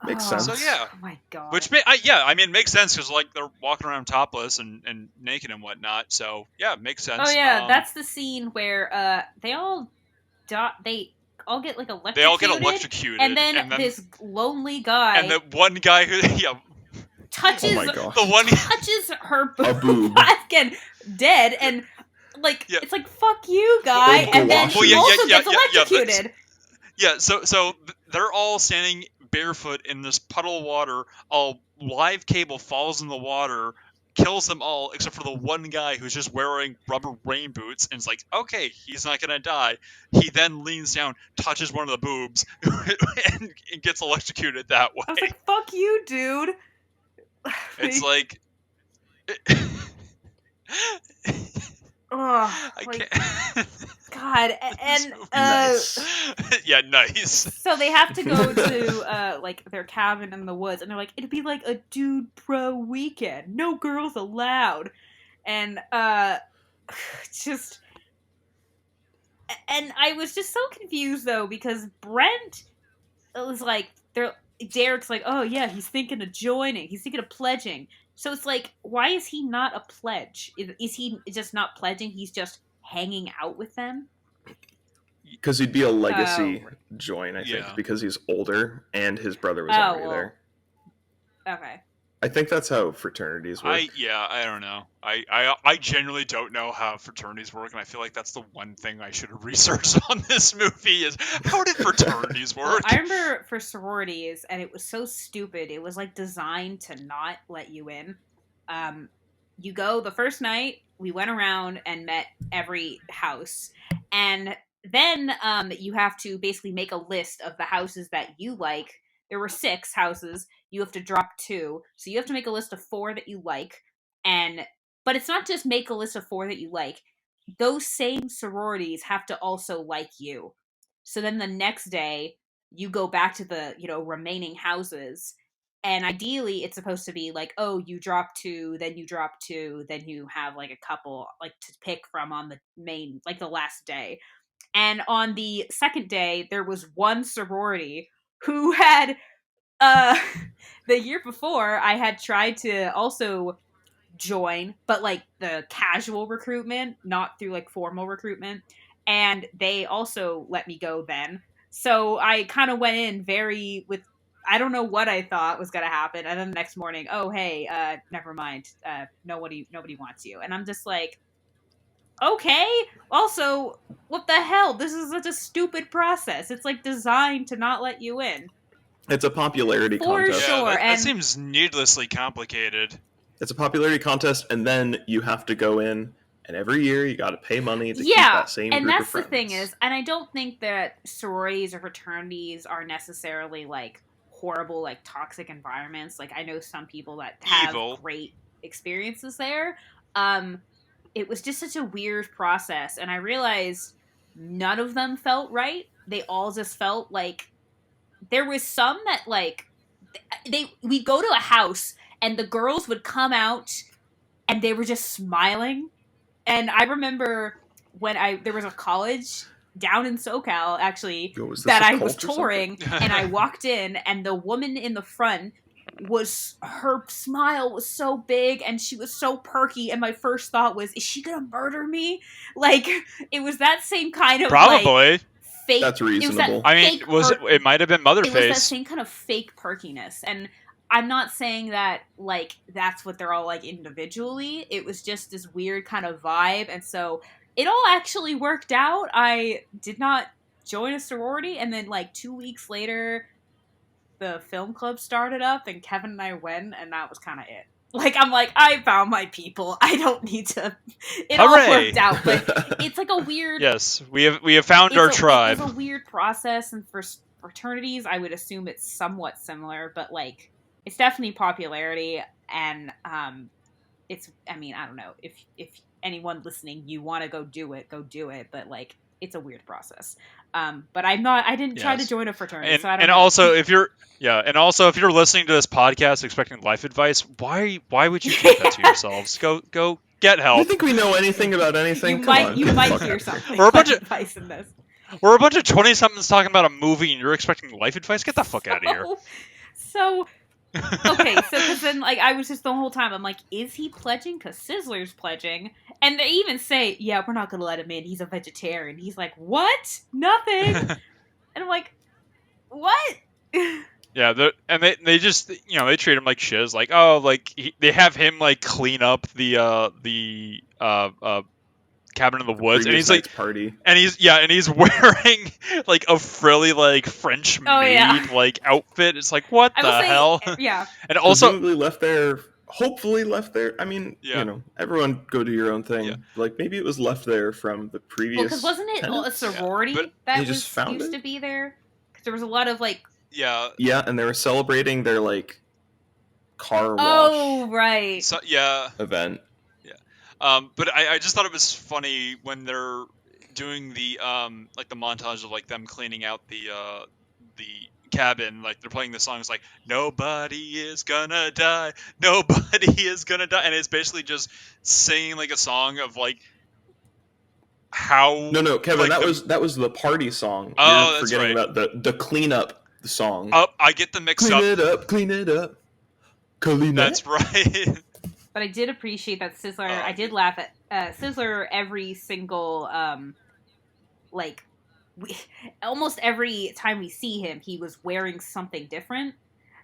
Makes sense. So yeah. Oh my god. Which I mean, it makes sense because like they're walking around topless and naked and whatnot. So yeah, it makes sense. Oh yeah, that's the scene where they all they all get like electrocuted. They all get electrocuted, and then this lonely guy and the one guy who touches touches her boob again, dead, and like it's like fuck you, guy, and then he also gets electrocuted. So they're all standing barefoot in this puddle of water. A live cable falls in the water, kills them all except for the one guy who's just wearing rubber rain boots, and it's like, okay, he's not gonna die. He then leans down, touches one of the boobs, and gets electrocuted that way. I was like, fuck you, dude. It's like oh, I like, can't. God, and nice. Yeah, nice. So they have to go to like their cabin in the woods, and they're like, it'd be like a dude pro weekend, no girls allowed, and just, and I was just so confused though because Brent was like, Derek's like, oh yeah, he's thinking of joining, he's thinking of pledging. So it's like, why is he not a pledge? Is he just not pledging? He's just hanging out with them? Because he'd be a legacy join, I think, because he's older and his brother was already there. Okay. I think that's how fraternities work. I don't know. I genuinely don't know how fraternities work, and I feel like that's the one thing I should have researched on this movie is how did fraternities work? Well, I remember for sororities, and it was so stupid. It was like designed to not let you in. You go the first night, we went around and met every house, and then you have to basically make a list of the houses that you like. There were 6 houses. You have to drop 2. So you have to make a list of 4 that you like. But it's not just make a list of 4 that you like. Those same sororities have to also like you. So then the next day, you go back to the, remaining houses. And ideally, it's supposed to be like, oh, you drop 2, then you drop 2, then you have like a couple like to pick from on the main, like the last day. And on the second day, there was one sorority who had, the year before, I had tried to also join, but like the casual recruitment, not through like formal recruitment. And they also let me go then. So I kind of went in I don't know what I thought was going to happen. And then the next morning, oh, hey, never mind. Nobody wants you. And I'm just like, okay. Also, what the hell? This is such a stupid process. It's like designed to not let you in. It's a popularity contest. For sure. That seems needlessly complicated. It's a popularity contest, and then you have to go in, and every year you got to pay money to keep that same group of friends. And that's the thing is, and I don't think that sororities or fraternities are necessarily like horrible, like toxic environments. Like I know some people that have great experiences there. It was just such a weird process, and I realized none of them felt right. They all just felt like there was some that like we'd go to a house and the girls would come out and they were just smiling. And I remember when there was a college down in SoCal actually that I was touring and I walked in and the woman in the front her smile was so big and she was so perky, and my first thought was, is she gonna murder me? Like it was that same kind of probably like, fake. That's reasonable. It might have been Motherface. It was that same kind of fake perkiness, and I'm not saying that like that's what they're all like individually. It was just this weird kind of vibe, and so it all actually worked out. I did not join a sorority, and then like 2 weeks later, the film club started up, and Kevin and I went, and that was kind of it. Like, I'm like, I found my people. I don't need to. It all worked out, but it's like a weird. Yes, we have found our tribe. It's a weird process, and for fraternities, I would assume it's somewhat similar, but like, it's definitely popularity, and it's. I mean, I don't know if anyone listening, you want to go do it, but like, it's a weird process. But I'm not. I didn't try to join a fraternity, and, so I don't. And know. also, if you're listening to this podcast expecting life advice, why would you keep that to yourselves? Go get help. You think we know anything about anything? You might hear something. We're a bunch of advice in this. We're a bunch of 20-somethings talking about a movie, and you're expecting life advice? Get the fuck out of here. So. Okay, so because then, like, I was just the whole time, I'm like, is he pledging? Because Sizzler's pledging. And they even say, yeah, we're not going to let him in. He's a vegetarian. He's like, what? Nothing. And I'm like, what? Yeah, they just, they treat him like shiz. Like, oh, like, they have him, like, clean up the cabin in the woods, and he's like party, and he's wearing like a frilly like French maid like outfit. It's like, what the hell? Yeah. And also hopefully left there. I mean, everyone go do your own thing. Yeah. Like, maybe it was left there from the previous. Because wasn't it a sorority that used to be there? Because there was a lot of like. Yeah, and they were celebrating their like car wash. Oh, right. So, event. But I just thought it was funny when they're doing the like the montage of like them cleaning out the cabin, like they're playing the songs like "Nobody is gonna die, nobody is gonna die," and it's basically just singing like a song of like how. No, Kevin, like, that was the party song. Oh, You're that's forgetting right. about the clean up the song. Oh, I get the mix up. Clean it up. Clean That's right. But I did appreciate that Sizzler. I did laugh at Sizzler every single, almost every time we see him, he was wearing something different.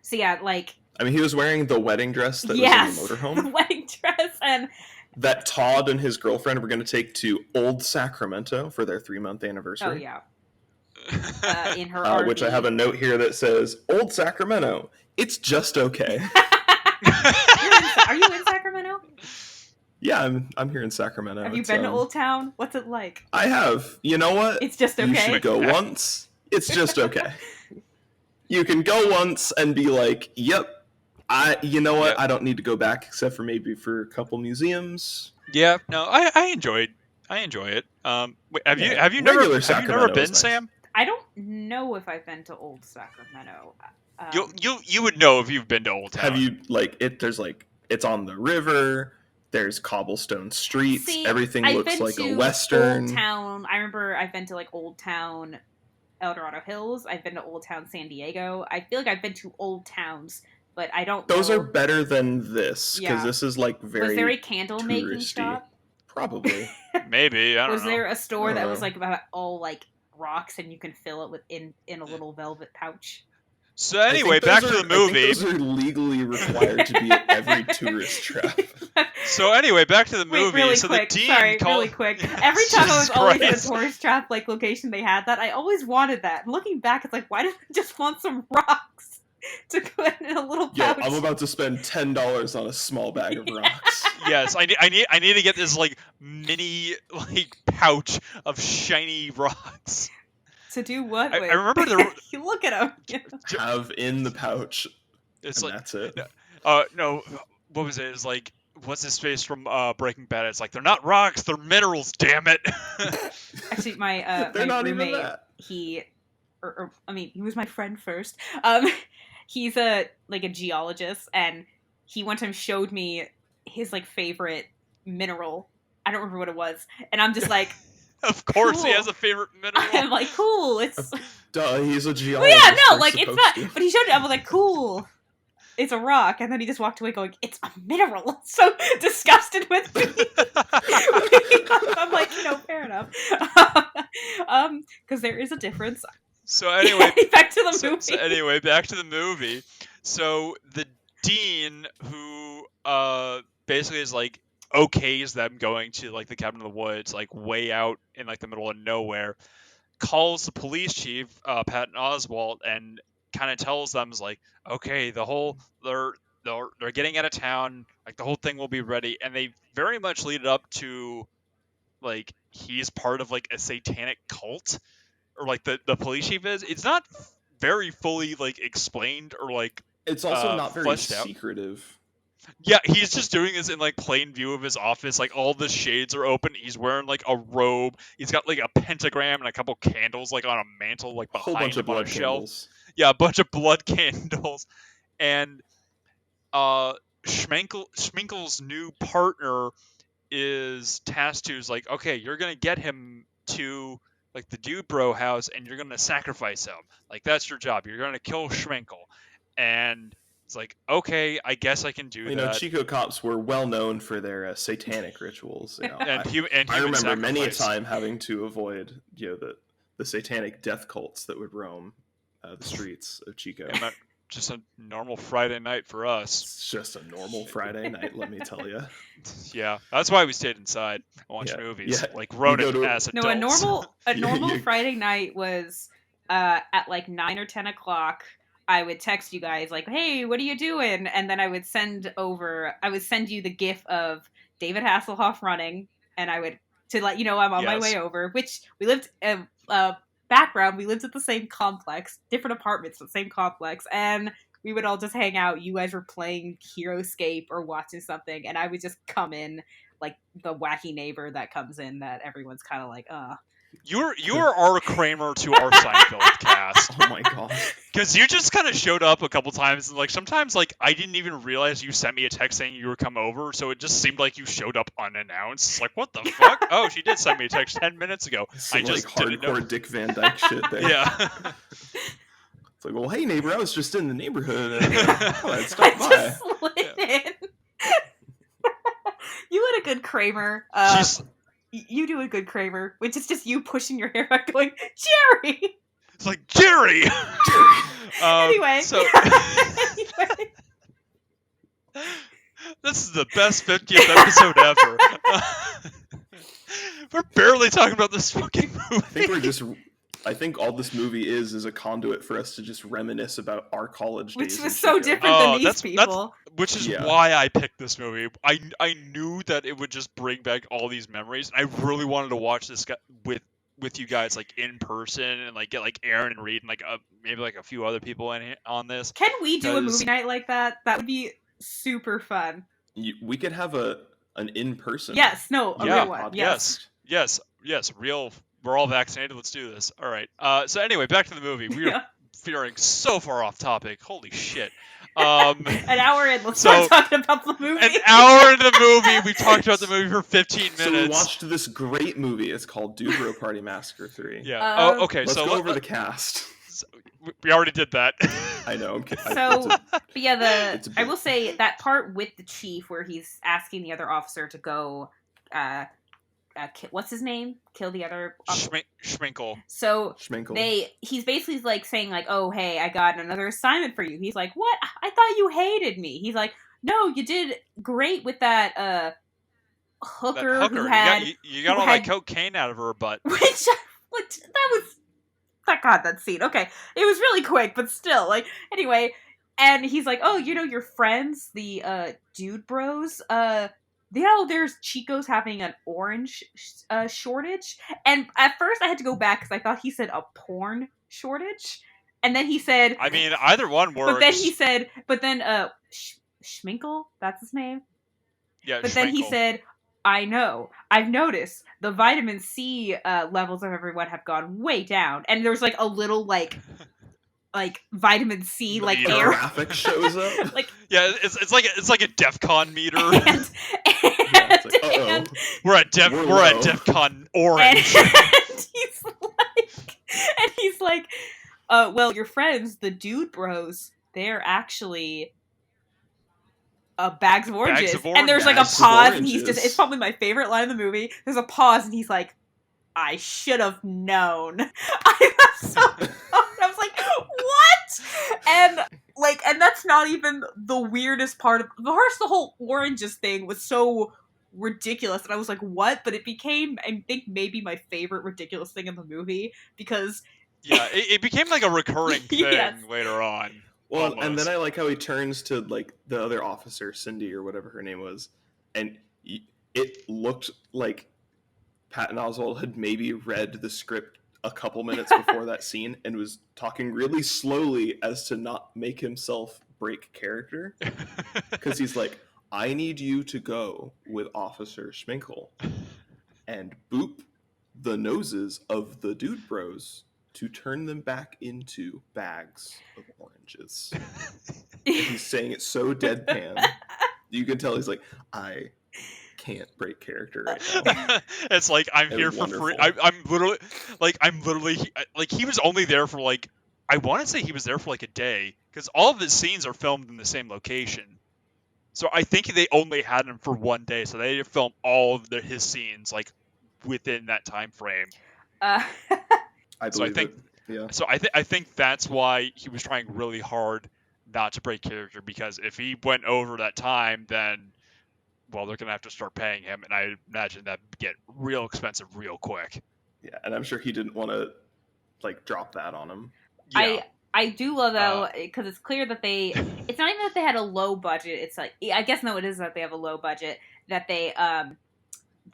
So yeah, like. I mean, he was wearing the wedding dress that was in the motorhome. The wedding dress, and. That Todd and his girlfriend were going to take to Old Sacramento for their 3-month anniversary. Oh yeah. In her RV. Which I have a note here that says, "Old Sacramento, it's just okay." Are you in Sacramento? Yeah, I'm here in Sacramento. Have you been to Old Town? What's it like? I have. You know what? It's just okay. You should go once. It's just okay. You can go once and be like, "Yep, you know what? I don't need to go back except for maybe for a couple museums." Yeah, no, I enjoy it. Wait, have you never been, nice. Sam? I don't know if I've been to Old Sacramento. You would know if you've been to Old Town. Have you there's like, it's on the river. There's cobblestone streets. Everything looks like a western. Old Town. I remember I've been to like Old Town El Dorado Hills. I've been to Old Town San Diego. I feel like I've been to old towns, but I don't. Those are better than this, because this is like very. Was there a candle making shop? Probably. Maybe, I don't know. Was there a store that was like about all like rocks and you can fill it in a little velvet pouch? So anyway, back to the movie. I think those are legally required to be at every tourist trap. So anyway, back to the movie. Really so quick. The dean really quick. Every time I was always at a tourist trap like location, they had that. I always wanted that. And looking back, it's like, why did I just want some rocks to put in a little pouch? Yeah, I'm about to spend $10 on a small bag of rocks. Yes, I need to get this like mini like pouch of shiny rocks. To do what? I remember you look at them. Have in the pouch. It's like, that's it. No, what was it? It's like, what's his face from Breaking Bad? It's like, they're not rocks, they're minerals. Damn it! Actually, my they're my not roommate, even that. he was my friend first. He's a geologist, and he one time showed me his like favorite mineral. I don't remember what it was, and I'm just like. Of course, cool. He has a favorite mineral. I'm like, cool. It's he's a geologist. Well, yeah, no, like it's not. But he showed it. I was like, cool. It's a rock, and then he just walked away, going, "It's a mineral." So disgusted with me. I'm like, fair enough. Because there is a difference. So anyway, back to the movie. So anyway, back to the movie. So the dean, who basically is like. Okays them going to like the cabin in the woods, like way out in like the middle of nowhere, calls the police chief, Patton Oswalt, and kind of tells them, is like, okay, they're getting out of town, like the whole thing will be ready, and they very much lead it up to like he's part of like a satanic cult, or like the police chief is. It's not very fully like explained or like it's also not very secretive. Out. Yeah, he's just doing this in like plain view of his office. Like all the shades are open. He's wearing like a robe. He's got like a pentagram and a couple candles like on a mantle, like behind a whole bunch of blood shelf. Candles. Yeah, a bunch of blood candles. And Schminkel's new partner is tasked to, is like, okay, you're gonna get him to like the dude bro house and you're gonna sacrifice him. Like that's your job. You're gonna kill Schminkel. And it's like, okay, I guess I can do that. You know, Chico cops were well known for their satanic rituals. You know, and I remember sacrifice. Many a time having to avoid, you know, the satanic death cults that would roam the streets of Chico. Yeah, just a normal Friday night for us. It's just a normal Friday night, let me tell you. Yeah, that's why we stayed inside and watched movies. Yeah. Like Ronan as adults. No, a normal Friday night was at like 9 or 10 o'clock. I would text you guys like, hey, what are you doing? And then I would send you the gif of David Hasselhoff running, and I would, to let you know I'm on my way over, which we lived, background, we lived at the same complex, different apartments, but same complex, and we would all just hang out. You guys were playing HeroScape or watching something, and I would just come in like the wacky neighbor that comes in that everyone's kind of like, You're our Kramer to our Seinfeld cast. Oh my god! Because you just kind of showed up a couple times, and like sometimes like I didn't even realize you sent me a text saying you were come over, so it just seemed like you showed up unannounced. It's like, what the fuck? Oh, she did send me a text 10 minutes ago. I just like hardcore Dick Van Dyke shit there. Yeah. It's like, well, hey neighbor, I was just in the neighborhood. And stop by. Just slid in. You had a good Kramer. You do a good Kramer, which is just you pushing your hair back going, Jerry! It's like, Jerry! Anyway. Anyway. This is the best 50th episode ever. We're barely talking about this fucking movie. I think all this movie is a conduit for us to just reminisce about our college days. Which was so different than these people. Which is why I picked this movie. I knew that it would just bring back all these memories. I really wanted to watch this with you guys like in person and like get like Aaron and Reed and like maybe like a few other people on this. Can we do a movie night like that? That would be super fun. We could have an in-person. Yes, no, a real one. Yes, real. We're all vaccinated. Let's do this. All right. So anyway, back to the movie. We are veering so far off topic. Holy shit. An hour in, let's start talking about the movie. An hour into the movie, we talked about the movie for 15 minutes. So we watched this great movie. It's called Dude Bro Party Massacre 3. Yeah. Okay. Let's go over the cast. We already did that. I know. I'm kidding. So, I will say that part with the chief where he's asking the other officer to go, what's his name? Kill the other Schminkel. So Schminkel. He's basically like saying like, oh hey, I got another assignment for you. He's like, what? I thought you hated me. He's like, no, you did great with that hooker who had you got all that cocaine out of her butt. Which that was that scene. Okay, it was really quick, but still, like, anyway. And he's like, oh, you know your friends, the dude bros, there's Chico's having an orange shortage. And at first I had to go back because I thought he said a porn shortage. And then he said... I mean, either one works. But then he said... Schminkel? That's his name? Yeah, But then he said, I know. I've noticed the vitamin C levels of everyone have gone way down. And there's like a little like vitamin C like air graphic shows up. It's like a DEFCON meter. And we're at DEFCON orange. And he's like, well, your friends, the dude bros, they're actually bags of oranges. And there's like a pause, and he's just—it's probably my favorite line in the movie. There's a pause, and he's like, I should have known. I was like, what? And that's not even the weirdest part of the whole oranges thing was so ridiculous, and I was like, what? But it became, I think, maybe my favorite ridiculous thing in the movie, because yeah, it became like a recurring thing later on. Well, almost. And then I like how he turns to like the other officer, Cindy or whatever her name was, and it looked like Patton Oswalt had maybe read the script a couple minutes before that scene and was talking really slowly as to not make himself break character, because he's like, I need you to go with Officer Schminkel and boop the noses of the dude bros to turn them back into bags of oranges. And he's saying it so deadpan. You can tell he's like, I can't break character right now. It's like, I'm here for free. I'm literally like, he was only there for like, I want to say he was there for like a day, because all of his scenes are filmed in the same location. So I think they only had him for one day, so they had to film all of his scenes like within that time frame. I believe it. Yeah. So I think that's why he was trying really hard not to break character, because if he went over that time, then, well, they're gonna have to start paying him, and I imagine that'd get real expensive real quick. Yeah, and I'm sure he didn't want to like drop that on him. Yeah. I do love that, because it's clear that it's not even that they had a low budget. It's like, I guess no, it is that they have a low budget. That they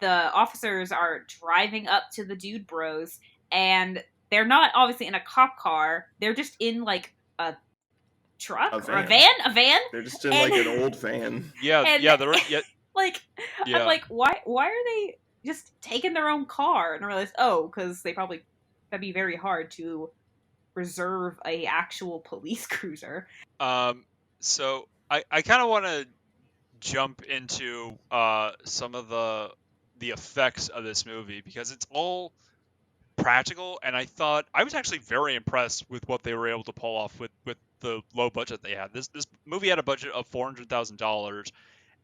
the officers are driving up to the dude bros, and they're not obviously in a cop car. They're just in like a truck or a van. They're just in like an old van. Yeah, they're like, I'm like, why are they just taking their own car? And I realized, because that'd be very hard to reserve a actual police cruiser. So I kind of want to jump into some of the effects of this movie, because it's all practical, and I was actually very impressed with what they were able to pull off with the low budget they had. This movie had a budget of $400,000,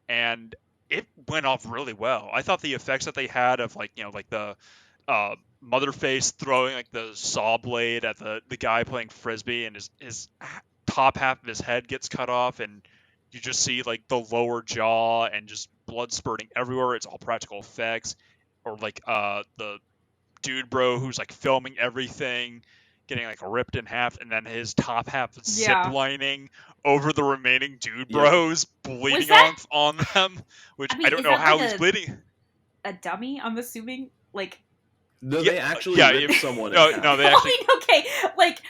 and it went off really well. I thought the effects that they had of like the Motherface throwing like the saw blade at the guy playing frisbee, and his top half of his head gets cut off, and you just see like the lower jaw and just blood spurting everywhere. It's all practical effects. Or like the dude bro who's like filming everything getting like ripped in half, and then his top half is ziplining over the remaining dude bros, bleeding on them, which I don't know how he's bleeding. A dummy, I'm assuming, like. No, they actually ripped someone. No, they actually. Okay, like,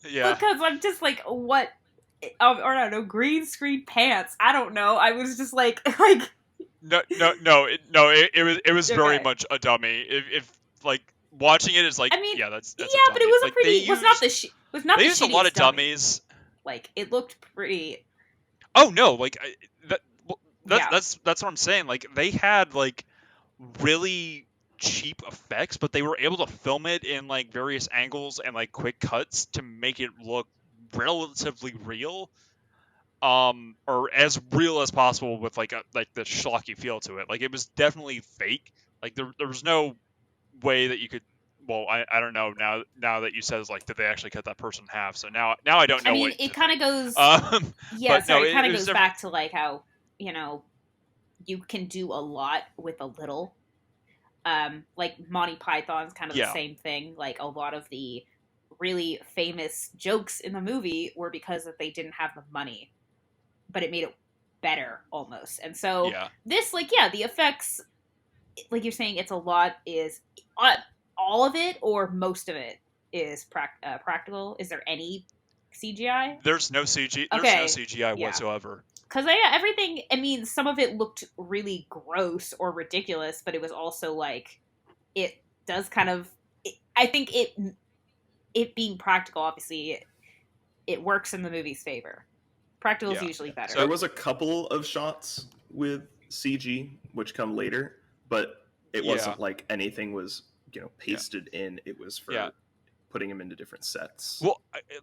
because I'm just like, what? Or I don't know, green screen pants. I don't know. I was just like. No. It was very much a dummy. If like watching it is like, that's but it was like, a pretty. Was not they used a lot of dummies. Like, it looked pretty. Oh no! Like that's what I'm saying. Like, they had like really cheap effects, but they were able to film it in like various angles and like quick cuts to make it look relatively real, or as real as possible, with like the schlocky feel to it. Like, it was definitely fake. Like, there was no way that you could. Well, I don't know now that you said, like, did they actually cut that person in half? So now I don't know. I mean, it kind of goes. It kind of goes back to like how you can do a lot with a little. Like Monty Python's kind of the same thing. Like, a lot of the really famous jokes in the movie were because that they didn't have the money, but it made it better almost. And so this, like, the effects, like you're saying, it's a lot. Is all of it or most of it is practical? Is there any CGI? There's no CG. There's no CGI whatsoever. Because everything, I mean, some of it looked really gross or ridiculous, but it was also like, it does kind of, I think it being practical, obviously, it works in the movie's favor. Practical is usually better. So there was a couple of shots with CG, which come later, but it wasn't like anything was, pasted in. It was for putting them into different sets. Well,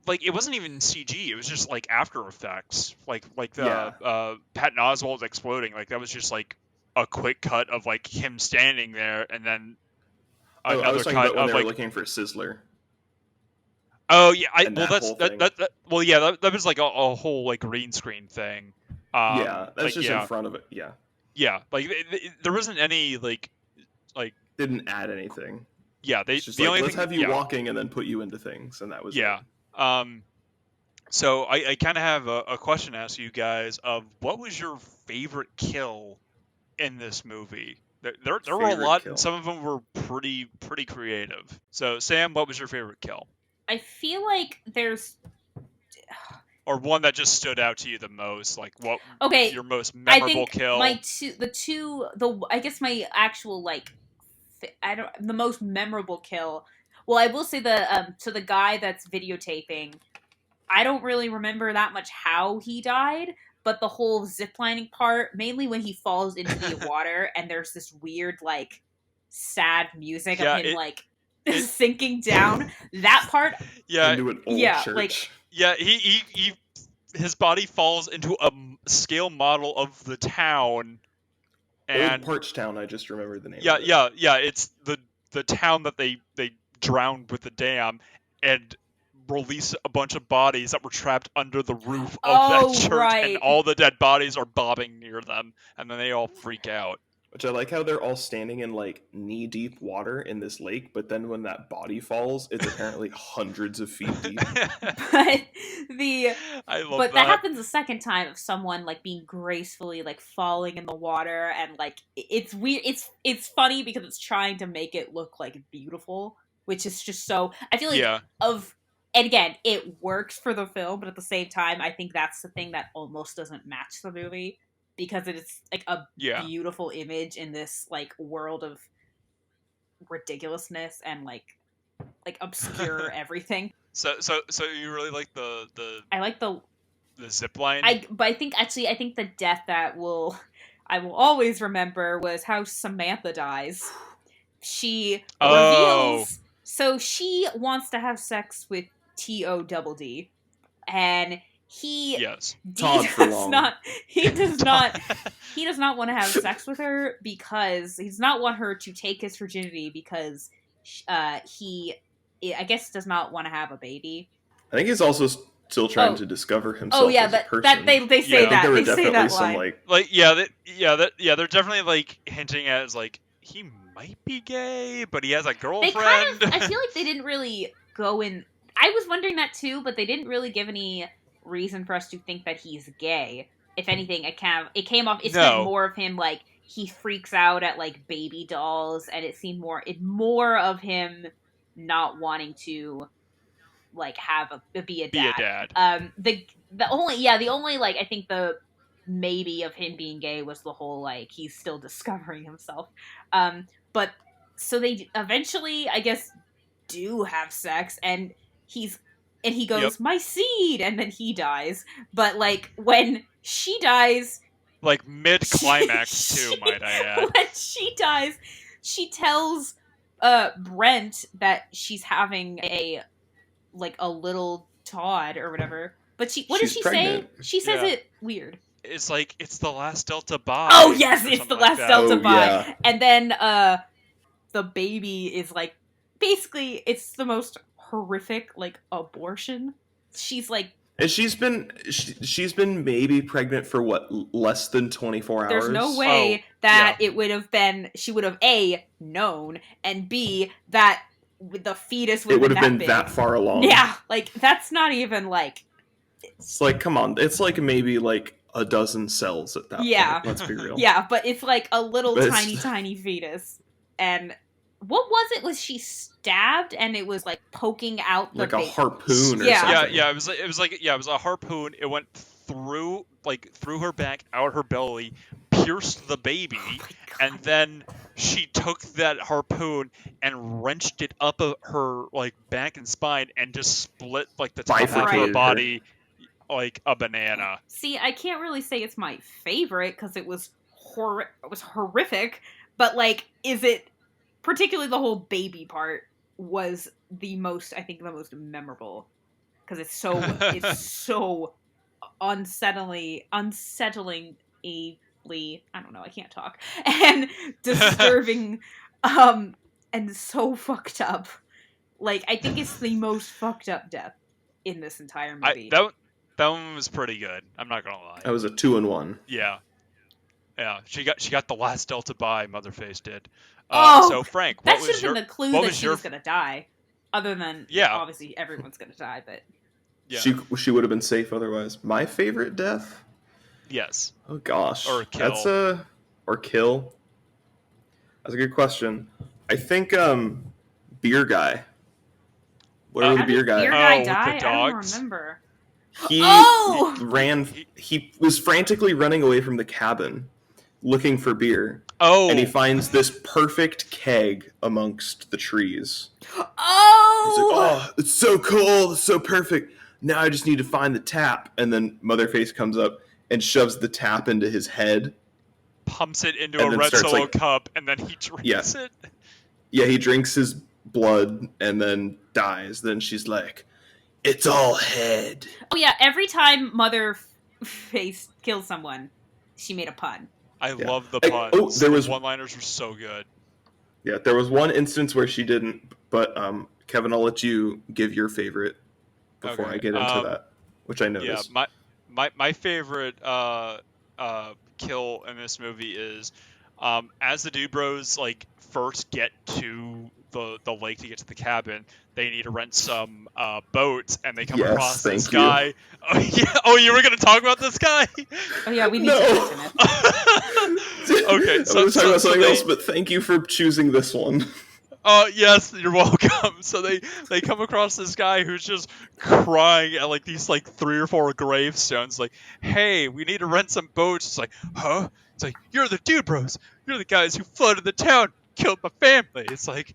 like, it wasn't even CG. It was just like After Effects. Like the Patton Oswalt exploding. Like, that was just like a quick cut of like him standing there, and then another I was talking cut about when of they were like looking for Sizzler. Oh yeah, that was like a whole like green screen thing. That's just in front of it. Yeah. Yeah, like there wasn't any like didn't add anything. Yeah, it's just like, let's have you walking and then put you into things, and that was it. So I kind of have a question to ask you guys of what was your favorite kill in this movie? There were a lot, and some of them were pretty creative. So Sam, what was your favorite kill? I feel like there's or one that just stood out to you the most, like what your most I memorable think kill. I guess my actual the most memorable kill. Well, I will say the guy that's videotaping, I don't really remember that much how he died, but the whole ziplining part, mainly when he falls into the water and there's this weird sad music of him sinking down. That part, into an old church. He his body falls into a scale model of the town. And Old Parch Town, I just remember the name. Yeah. It's the town that they drowned with the dam and release a bunch of bodies that were trapped under the roof of that church, and all the dead bodies are bobbing near them, and then they all freak out. Which I like how they're all standing in knee-deep water in this lake, but then when that body falls, it's apparently hundreds of feet deep. But that happens a second time of someone being gracefully falling in the water, and it's weird. It's funny because it's trying to make it look beautiful, which is just so. I feel and again, it works for the film, but at the same time, I think that's the thing that almost doesn't match the movie. Because it's a beautiful image in this world of ridiculousness and obscure everything. So you really like the I like the zip line. But I think the death that I will always remember was how Samantha dies. She reveals, so she wants to have sex with Todd, and he does not want to have sex with her because he does not want her to take his virginity because he, I guess, does not want to have a baby. I think he's also still trying to discover himself as a person. They say that. They say that line. They're definitely hinting at as he might be gay, but he has a girlfriend. I feel like they didn't really go in. I was wondering that too, but they didn't really give any reason for us to think that he's gay. If anything, it came off. It's more of him he freaks out at baby dolls, and it seemed more of him not wanting to be a dad. The only I think the maybe of him being gay was the whole he's still discovering himself. But so they eventually, I guess, do have sex, and he goes, my seed, and then he dies. But when she dies, mid-climax too, might I add. When she dies, she tells Brent that she's having a little Todd or whatever. But what does she say? She says it weird. It's it's the last Delta Bi. Oh yes, it's the last Delta Bi. Yeah. And then the baby is basically it's the most horrific abortion. She's and she's been maybe pregnant for less than 24 hours. There's no way that it would have been. She would have A, known, and B, that the fetus would have been that far along. Yeah, that's not even it's come on, it's maybe a dozen cells at that point. Let's be real. Yeah, but it's a little tiny fetus. And what was it? Was she stabbed and it was poking out the a harpoon or something? Yeah. It was a harpoon. It went through her back, out her belly, pierced the baby, and then she took that harpoon and wrenched it up her back and spine and just split the top half of her body like a banana. See, I can't really say it's my favorite because it was horrific, but is it? Particularly the whole baby part was the most memorable because it's so unsettlingly, I don't know, I can't talk, and disturbing, and so fucked up. I think it's the most fucked up death in this entire movie. That one was pretty good. I'm not gonna lie. That was a 2-in-1. Yeah. Yeah, she got the last Delta by, Motherface did. So Frank, that should have been the clue that she was gonna die. Other than obviously everyone's gonna die, but she would have been safe otherwise. My favorite death? Yes. Oh gosh, or kill. Or kill. That's a good question. I think beer guy. Whatever the beer guy. Beer guy die? I don't remember. He was frantically running away from the cabin, looking for beer. Oh. And he finds this perfect keg amongst the trees. Oh. He's like, oh, it's so cool, it's so perfect. Now I just need to find the tap. And then Motherface comes up and shoves the tap into his head. Pumps it into a red Solo cup, and then he drinks it. Yeah, he drinks his blood and then dies. Then she's like, it's all head. Oh yeah, every time Motherface kills someone, she made a pun. I love the puns. The one-liners were so good. Yeah, there was one instance where she didn't, but Kevin, I'll let you give your favorite before I get into that, which I noticed. Yeah, my favorite kill in this movie is as the Dude Bros like first get to the lake to get to the cabin, they need to rent some boats, and they come across this guy. Oh, yeah. Oh, you were going to talk about this guy? Oh yeah, we need to mention it. Okay, so I was talking about something else, but thank you for choosing this one. Oh, yes, you're welcome. So they come across this guy who's just crying at like these like 3 or 4 gravestones, like, hey, we need to rent some boats. It's like, huh? It's like, you're the Dude Bros. You're the guys who flooded the town, killed my family. It's like,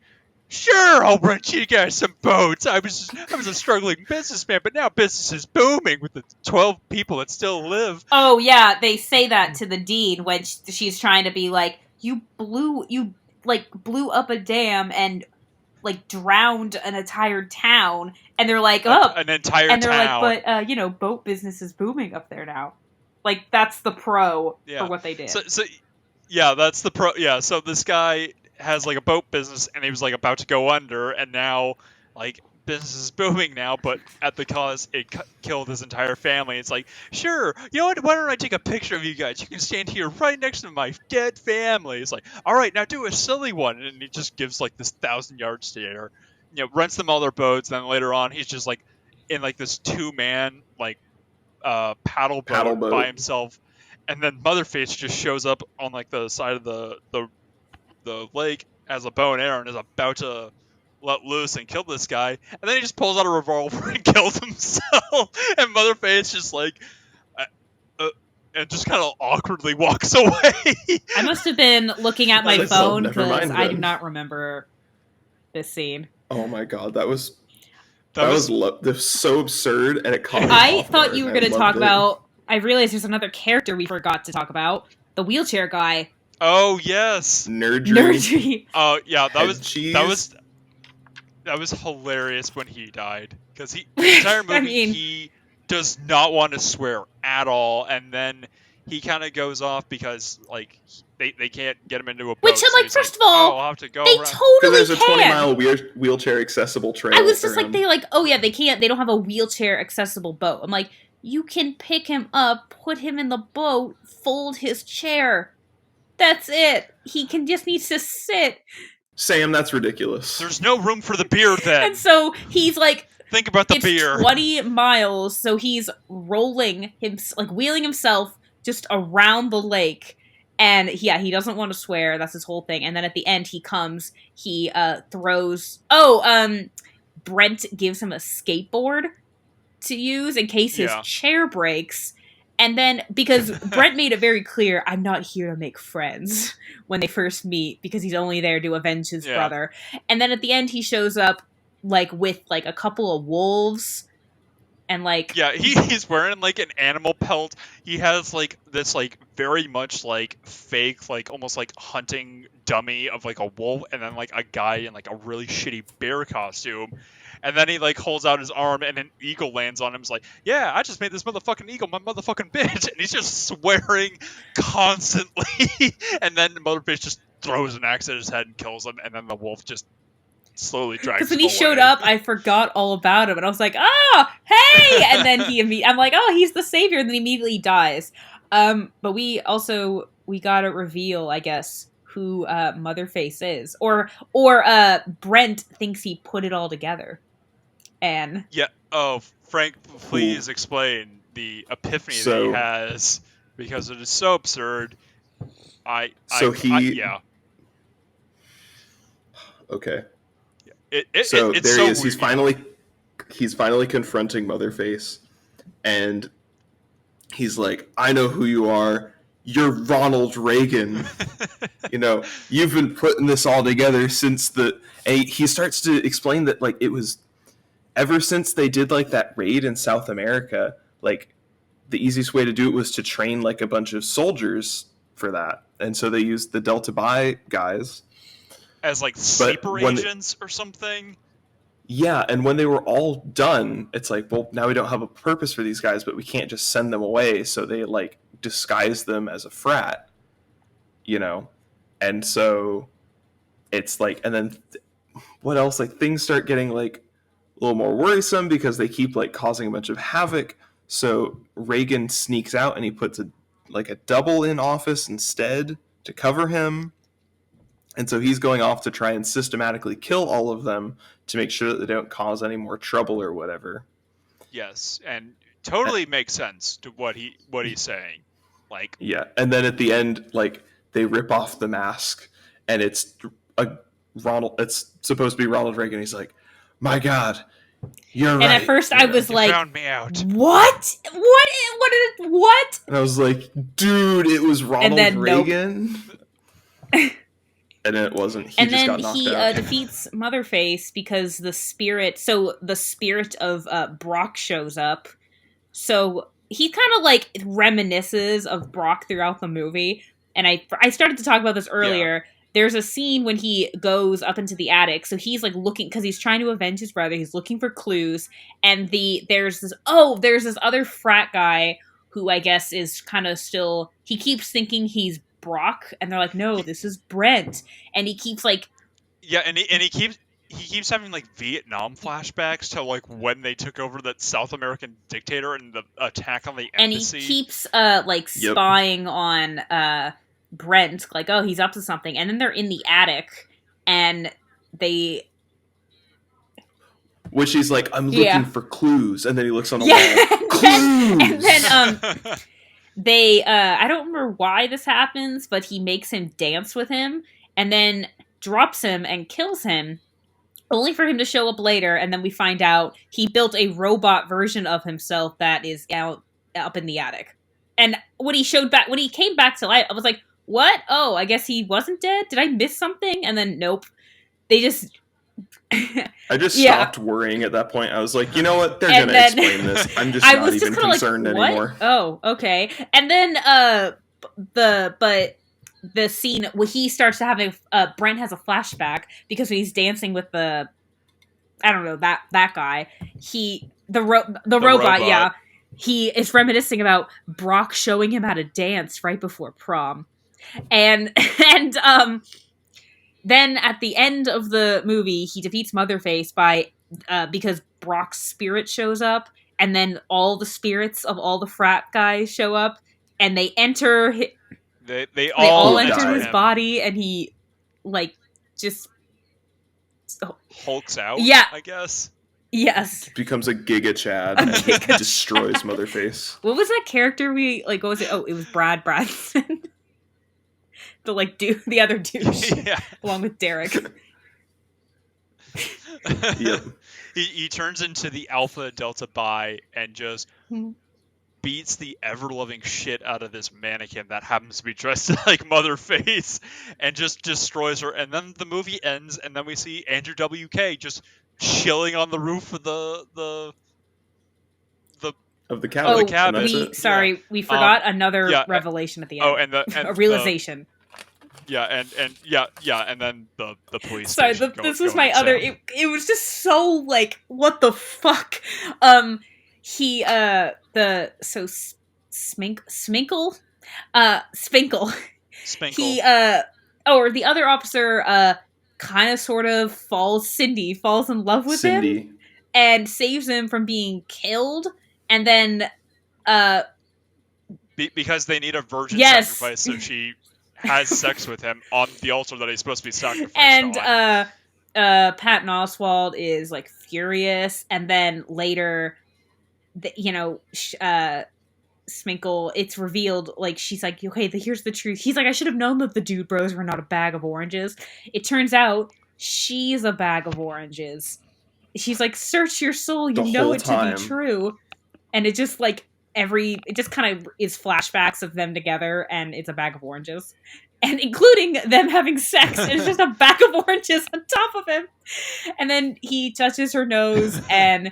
sure, I'll rent you guys some boats. I was a struggling businessman, but now business is booming with the 12 people that still live. Oh yeah, they say that to the dean when she's trying to be like, you blew up a dam and like drowned an entire town, and they're like, oh, an entire and they're town. like, but boat business is booming up there now. Like that's the pro for what they did. So yeah, that's the pro. Yeah, so this guy has like a boat business, and he was like about to go under, and now like business is booming now, but at the cost it killed his entire family. It's like, sure, you know what? Why don't I take a picture of you guys? You can stand here right next to my dead family. It's like, all right, now do a silly one, and he just gives like this 1,000-yard stare. Rents them all their boats. Then later on, he's just like in like this 2-man like paddle boat by himself, and then Motherface just shows up on like the side of the lake as a bow and arrow and is about to let loose and kill this guy, and then he just pulls out a revolver and kills himself, and Motherface just like and just kind of awkwardly walks away. I must have been looking at my phone because I do not remember this scene. Oh my god, that was so absurd, and it caught me I thought you were going to talk about. I realized there's another character we forgot to talk about: the wheelchair guy. Oh yes, Nerdry. Oh yeah, that was hilarious when he died, because the entire movie he does not want to swear at all, and then he kind of goes off because like they can't get him into a boat. Which I'm like, first of all, I'll have to go they around. totally there's a 20-mile wheelchair accessible trail. I was just like, they can't. They don't have a wheelchair accessible boat. I'm like, you can pick him up, put him in the boat, fold his chair. That's it. He just needs to sit. Sam, that's ridiculous. There's no room for the beer then. And so he's like, think about the beer. 20 miles, so he's rolling wheeling himself just around the lake. And yeah, he doesn't want to swear. That's his whole thing. And then at the end, he throws. Brent gives him a skateboard to use in case his chair breaks. And then, because Brent made it very clear, I'm not here to make friends when they first meet, because he's only there to avenge his brother. And then at the end, he shows up, like, with, like, a couple of wolves, and, like... Yeah, he's wearing, like, an animal pelt. He has, like, this, like, very much, like, fake, like, almost, like, hunting dummy of, like, a wolf, and then, like, a guy in, like, a really shitty bear costume. And then he, like, holds out his arm, and an eagle lands on him. He's like, yeah, I just made this motherfucking eagle my motherfucking bitch. And he's just swearing constantly. And then Motherface just throws an axe at his head and kills him. And then the wolf just slowly drags him Because when he showed up, I forgot all about him. And I was like, hey! And then I'm like, oh, he's the savior. And then he immediately dies. But we also we gotta reveal, I guess, who Motherface is, or Brent thinks he put it all together, and Frank, please explain the epiphany that he has, because it is so absurd. Yeah. Okay. It's there so he is. weird. He's finally confronting Motherface, and he's like, "I know who you are. You're Ronald Reagan. You've been putting this all together since the." And he starts to explain that, like, it was ever since they did, like, that raid in South America, like, the easiest way to do it was to train, like, a bunch of soldiers for that. And so they used the Delta Bi guys as, like, sleeper agents or something. Yeah, and when they were all done, it's like, well, now we don't have a purpose for these guys, but we can't just send them away. So they, like, disguise them as a frat, And so it's like, and then what else? Like, things start getting, like, a little more worrisome because they keep, like, causing a bunch of havoc. So Reagan sneaks out and he puts a double in office instead to cover him. And so he's going off to try and systematically kill all of them to make sure that they don't cause any more trouble or whatever. Yes, and totally makes sense to what he's saying. Like, yeah, and then at the end, like, they rip off the mask, and it's It's supposed to be Ronald Reagan. He's like, "My God, you're right." And at first, I was like, "Found me out." What? What? And I was like, "Dude, it was Ronald Reagan." Nope. And then it wasn't. He defeats Motherface because the spirit of Brock shows up. So he kind of, like, reminisces of Brock throughout the movie. And I started to talk about this earlier. Yeah. There's a scene when he goes up into the attic. So he's, like, looking, because he's trying to avenge his brother. He's looking for clues. And there's this other frat guy who I guess is kind of still, he keeps thinking he's Brock, and they're like, no, this is Brent. And he keeps, like, and he keeps having, like, Vietnam flashbacks to, like, when they took over that South American dictator and the attack on the embassy. And he keeps spying on Brent, like, oh, he's up to something. And then they're in the attic, and which he's like, I'm looking for clues, and then he looks on the wall. Clues. And then they I don't remember why this happens, but he makes him dance with him and then drops him and kills him, only for him to show up later. And then we find out he built a robot version of himself that is up in the attic. And when he came back to life, I was like, what? Oh, I guess he wasn't dead? Did I miss something? And then nope. They just I just stopped worrying at that point. I was like, you know what? They're going to explain this. I'm just not even concerned anymore. Oh, okay. And then the scene where he starts to have Brent has a flashback because when he's dancing with the, I don't know, that guy, the robot, yeah, he is reminiscing about Brock showing him how to dance right before prom. And then at the end of the movie, he defeats Motherface because Brock's spirit shows up, and then all the spirits of all the frat guys show up, and they enter. They all enter his body, and he, like, just hulks out. Yeah, I guess. Yes. Becomes a Giga Chad and destroys Motherface. What was that character what was it? Oh, it was Brad Bradson. The other douche, along with Derek. Yep. He turns into the Alpha Delta Bi and just beats the ever-loving shit out of this mannequin that happens to be dressed like Motherface and just destroys her. And then the movie ends, and then we see Andrew WK just chilling on the roof of the cabin. We forgot another revelation at the end. Oh, and a realization. And then the police. Sorry, this was my other. It was just so, like, what the fuck. Sminkle, Spinkle. He or the other officer kind of sort of falls in love with him and saves him from being killed, and then because they need a virgin sacrifice, so she has sex with him on the altar that he's supposed to be sacrificed and, on. Patton Oswalt is like furious, and then later, Sminkle, it's revealed, like, she's like, okay, here's the truth. He's like, I should have known that the Dude Bros were not a bag of oranges. It turns out she's a bag of oranges. She's like, search your soul, you know it to be true. And it just like it just kind of is flashbacks of them together, and it's a bag of oranges. And including them having sex, and it's just a bag of oranges on top of him. And then he touches her nose, and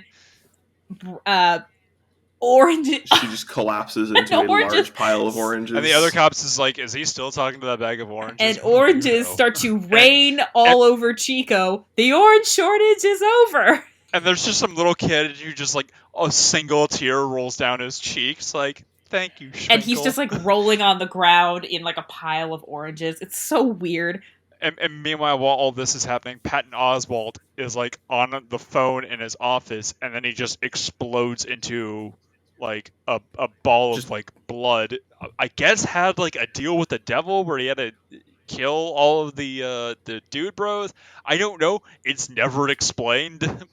orange. She just collapses into a large pile of oranges. And the other cops is like, is he still talking to that bag of oranges? And oranges start to rain all over Chico. The orange shortage is over. And there's just some little kid who just like a single tear rolls down his cheeks, like, thank you, Schminkle. And he's just like rolling on the ground in like a pile of oranges. It's so weird. And meanwhile, while all this is happening, Patton Oswalt is like on the phone in his office, and then he just explodes into like a ball of like blood. I guess had like a deal with the devil where he had to kill all of the Dude Bros. I don't know. It's never explained.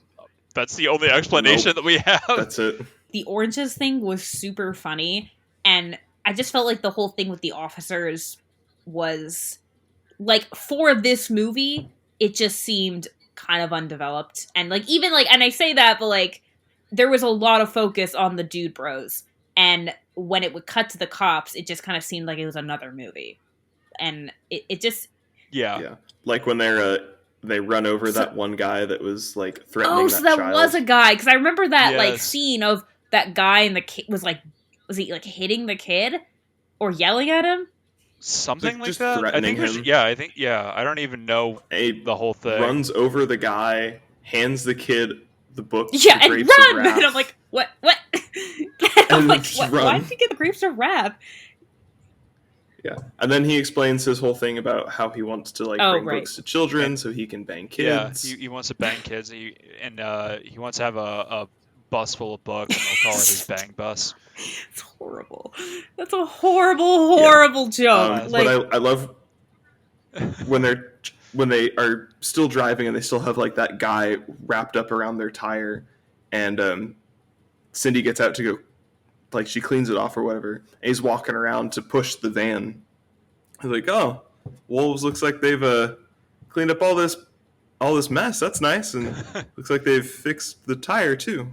That's the only explanation that we have. That's it. The oranges thing was super funny, and I just felt like the whole thing with the officers was, like, for this movie, it just seemed kind of undeveloped. And, like, even, like, and I say that, but, like, there was a lot of focus on the Dude Bros, and when it would cut to the cops, it just kind of seemed like it was another movie. And it just... Yeah. Like when they run over that one guy that was, like, threatening that child. Oh, so that was a guy. Because I remember that, like, scene of that guy and the kid was, like... Was he, like, hitting the kid? Or yelling at him? Something like just that? Threatening him. I don't even know the whole thing. Runs over the guy, hands the kid the book. Yeah, and run! And I'm like, what? I'm like, why did he get the Grapes of Wrath? Yeah, and then he explains his whole thing about how he wants to bring books to children so he can bang kids. Yeah, he wants to bang kids, and he wants to have a bus full of books, and they'll call it his bang bus. It's horrible. That's a horrible joke. But I love when they are still driving and they still have like that guy wrapped up around their tire, and Cindy gets out to go. Like, she cleans it off or whatever, and he's walking around to push the van. He's like, oh, Wolves looks like they've cleaned up all this mess. That's nice. And looks like they've fixed the tire, too.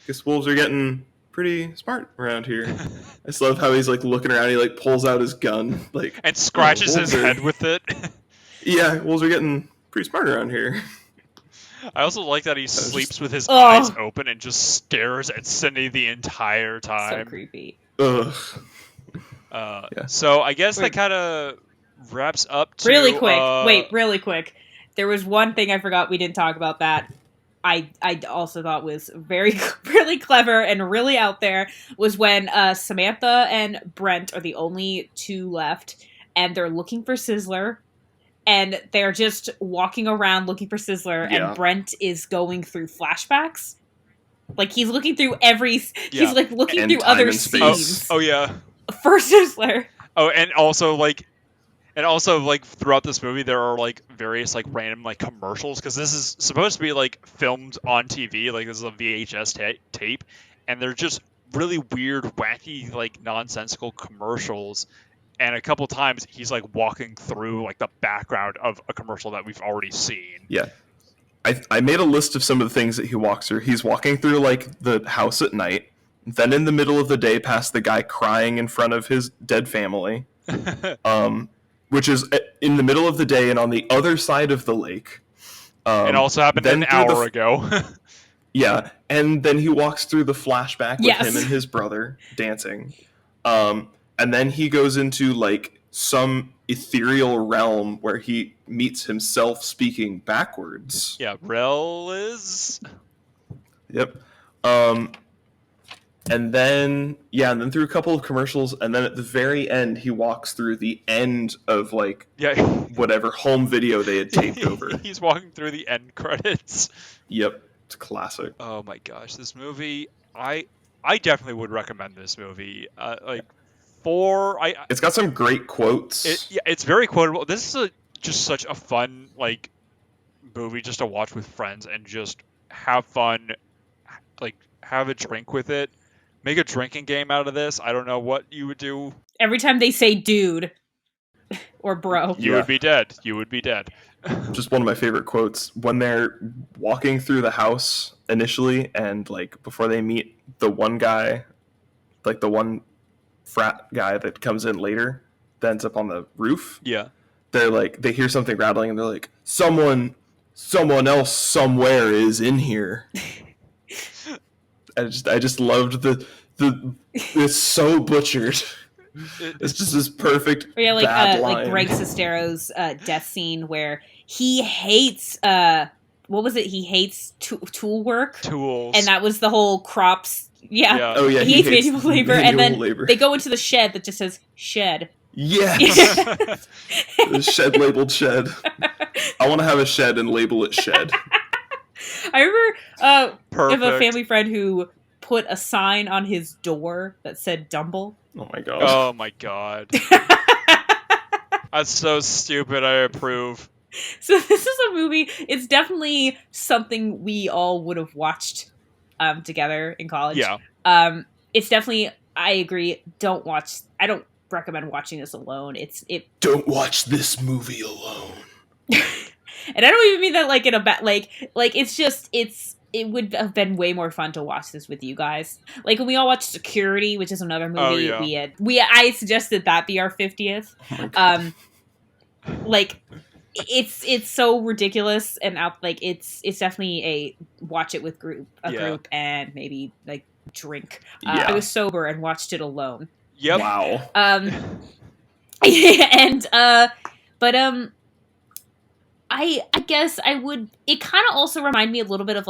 Guess Wolves are getting pretty smart around here. I just love how he's, like, looking around. He, like, pulls out his gun. Like, and scratches his head with it. Yeah, Wolves are getting pretty smart around here. I also like that he sleeps with his eyes open and just stares at Cindy the entire time. So creepy. Ugh. So I guess that kind of wraps up to... Really quick. Really quick. There was one thing I forgot we didn't talk about that I also thought was really clever and really out there, was when Samantha and Brent are the only two left, and they're looking for Sizzler. And they're just walking around looking for Sizzler, and Brent is going through flashbacks. Like, he's looking through he's like looking and through other scenes. Oh yeah. For Sizzler. Oh, and also throughout this movie there are like various like random like commercials, because this is supposed to be like filmed on TV, like this is a VHS tape, and they're just really weird, wacky, like nonsensical commercials. And a couple times he's like walking through like the background of a commercial that we've already seen. Yeah. I made a list of some of the things that he walks through. He's walking through like the house at night, then in the middle of the day past the guy crying in front of his dead family, which is in the middle of the day and on the other side of the lake. It also happened an hour ago. Yeah, and then he walks through the flashback with him and his brother dancing. And then he goes into, like, some ethereal realm where he meets himself speaking backwards. Yeah, Rel-is? Yep. And then through a couple of commercials, and then at the very end, he walks through the end of, like, whatever home video they had taped over. He's walking through the end credits. Yep. It's classic. Oh, my gosh. This movie, I definitely would recommend this movie. It's got some great quotes. It's very quotable. This is just such a fun movie just to watch with friends and just have fun, have a drink with it. Make a drinking game out of this. I don't know what you would do. Every time they say dude or bro, you would be dead. You would be dead. Just one of my favorite quotes when they're walking through the house initially, and before they meet the one guy, the one frat guy that comes in later, that ends up on the roof. Yeah, they're they hear something rattling, and they're like, someone else somewhere is in here. I just loved it's so butchered. It's just this perfect bad line. Like Greg Sestero's death scene where he hates what was it? He hates tool work. Tools. And that was the whole crops. Yeah. Oh yeah. He hates manual labor, and then they go into the shed that just says shed. Yes. The shed labeled shed. I want to have a shed and label it shed. I remember of a family friend who put a sign on his door that said Dumble. Oh my god. Oh my god. That's so stupid. I approve. So this is a movie. It's definitely something we all would have watched together in college. Yeah. It's definitely, I agree. I don't recommend watching this alone. Don't watch this movie alone. And I don't even mean that in a bad it would have been way more fun to watch this with you guys. When we all watched Security, which is another movie, I suggested that be our 50th. It's so ridiculous and out. It's definitely a watch it with group and maybe drink. I was sober and watched it alone. Yep. Wow. I guess I would. It kind of also remind me a little bit of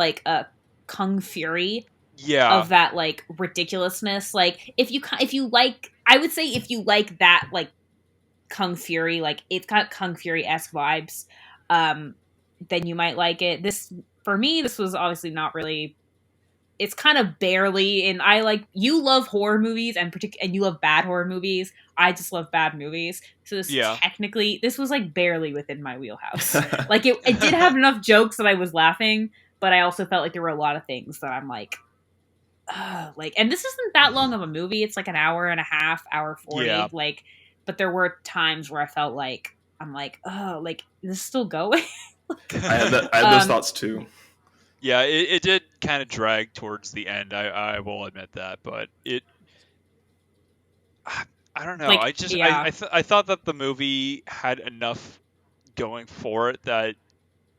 Kung Fury. Yeah. Of that ridiculousness. If you like, I would say if you like that Kung Fury, it's got Kung Fury-esque vibes, then you might like it. This was obviously not really. It's kind of barely, and you love horror movies and you love bad horror movies. I just love bad movies. So technically, this was barely within my wheelhouse. It did have enough jokes that I was laughing, but I also felt there were a lot of things that I'm and this isn't that long of a movie. It's an hour and a half, hour 40. Yeah. But there were times where I felt is this still going? I had those thoughts too. Yeah, it did kind of drag towards the end. I will admit that, but I don't know. I thought that the movie had enough going for it that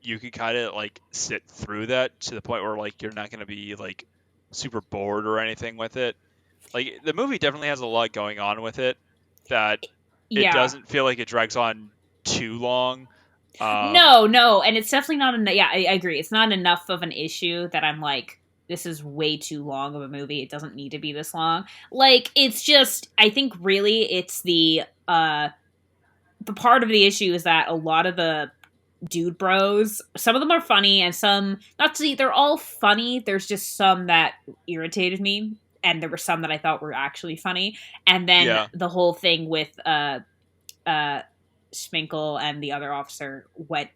you could kind of sit through that to the point where you're not going to be super bored or anything with it. The movie definitely has a lot going on with it that it doesn't feel like it drags on too long. No, and it's definitely not enough. Yeah, I agree. It's not enough of an issue that I'm this is way too long of a movie. It doesn't need to be this long. It's just, I think really it's the part of the issue is that a lot of the dude bros, some of them are funny and some, not to say they're all funny. There's just some that irritated me. And there were some that I thought were actually funny. And then the whole thing with Schminkel and the other officer,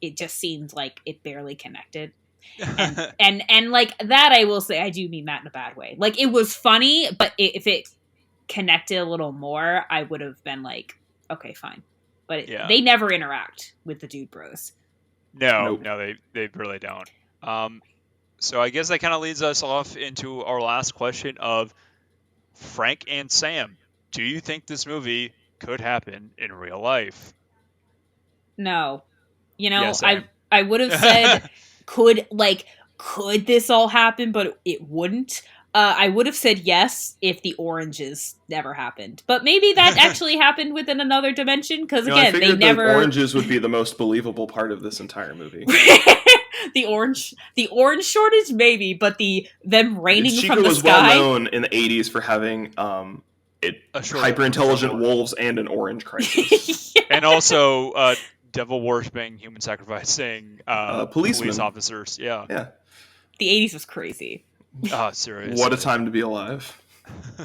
it just seemed like it barely connected. And that, I will say, I do mean that in a bad way. It was funny, but if it connected a little more, I would have been okay, fine. But they never interact with the dude bros. No, they really don't. So I guess that kind of leads us off into our last question of Frank and Sam. Do you think this movie could happen in real life? No. Yes, I would have said could this all happen, but it wouldn't. I would have said yes if the oranges never happened. But maybe that actually happened within another dimension, because again, they never. The oranges would be the most believable part of this entire movie. the orange shortage, maybe, but them raining Chico from the was sky. well known in the 80s for having hyper-intelligent wolves and an orange crisis. And also devil worshipping, human sacrificing police officers. Yeah. The 80s was crazy. Oh, serious. What a time to be alive.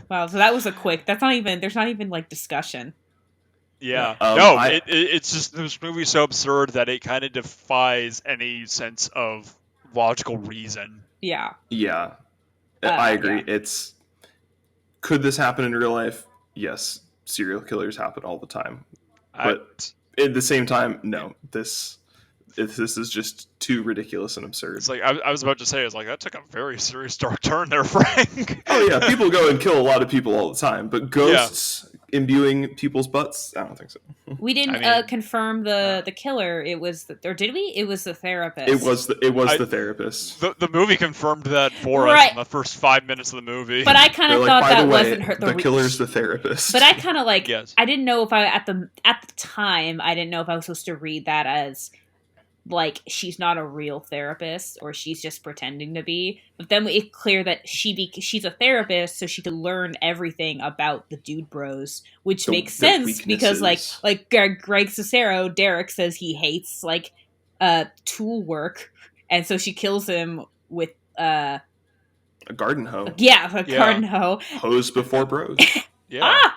Wow, so that was a quick. That's not even. There's not even like discussion. Yeah. No, it's just this movie's so absurd that it kind of defies any sense of logical reason. Yeah. Yeah. I agree. Yeah. Could this happen in real life? Yes. Serial killers happen all the time. But at the same time, no. This is just too ridiculous and absurd. It's like I was about to say, it's like that took a very serious dark turn there, Frank. Oh yeah, people go and kill a lot of people all the time, but ghosts imbuing people's butts? I don't think so. We didn't confirm the killer. It was, or did we? It was the therapist. It was the therapist. The movie confirmed that for us in the first 5 minutes of the movie. But I kind of thought that wasn't her. The killer's the therapist. But I kind of like. Yes. I didn't know if I at the time I didn't know if I was supposed to read that as like she's not a real therapist or she's just pretending to be. But then it's clear that she's a therapist, so she could learn everything about the dude bros, which makes sense because like Greg Cicero, Derek says he hates like tool work, and so she kills him with a garden hoe. Yeah, a garden hoe. Hose before bros. Yeah.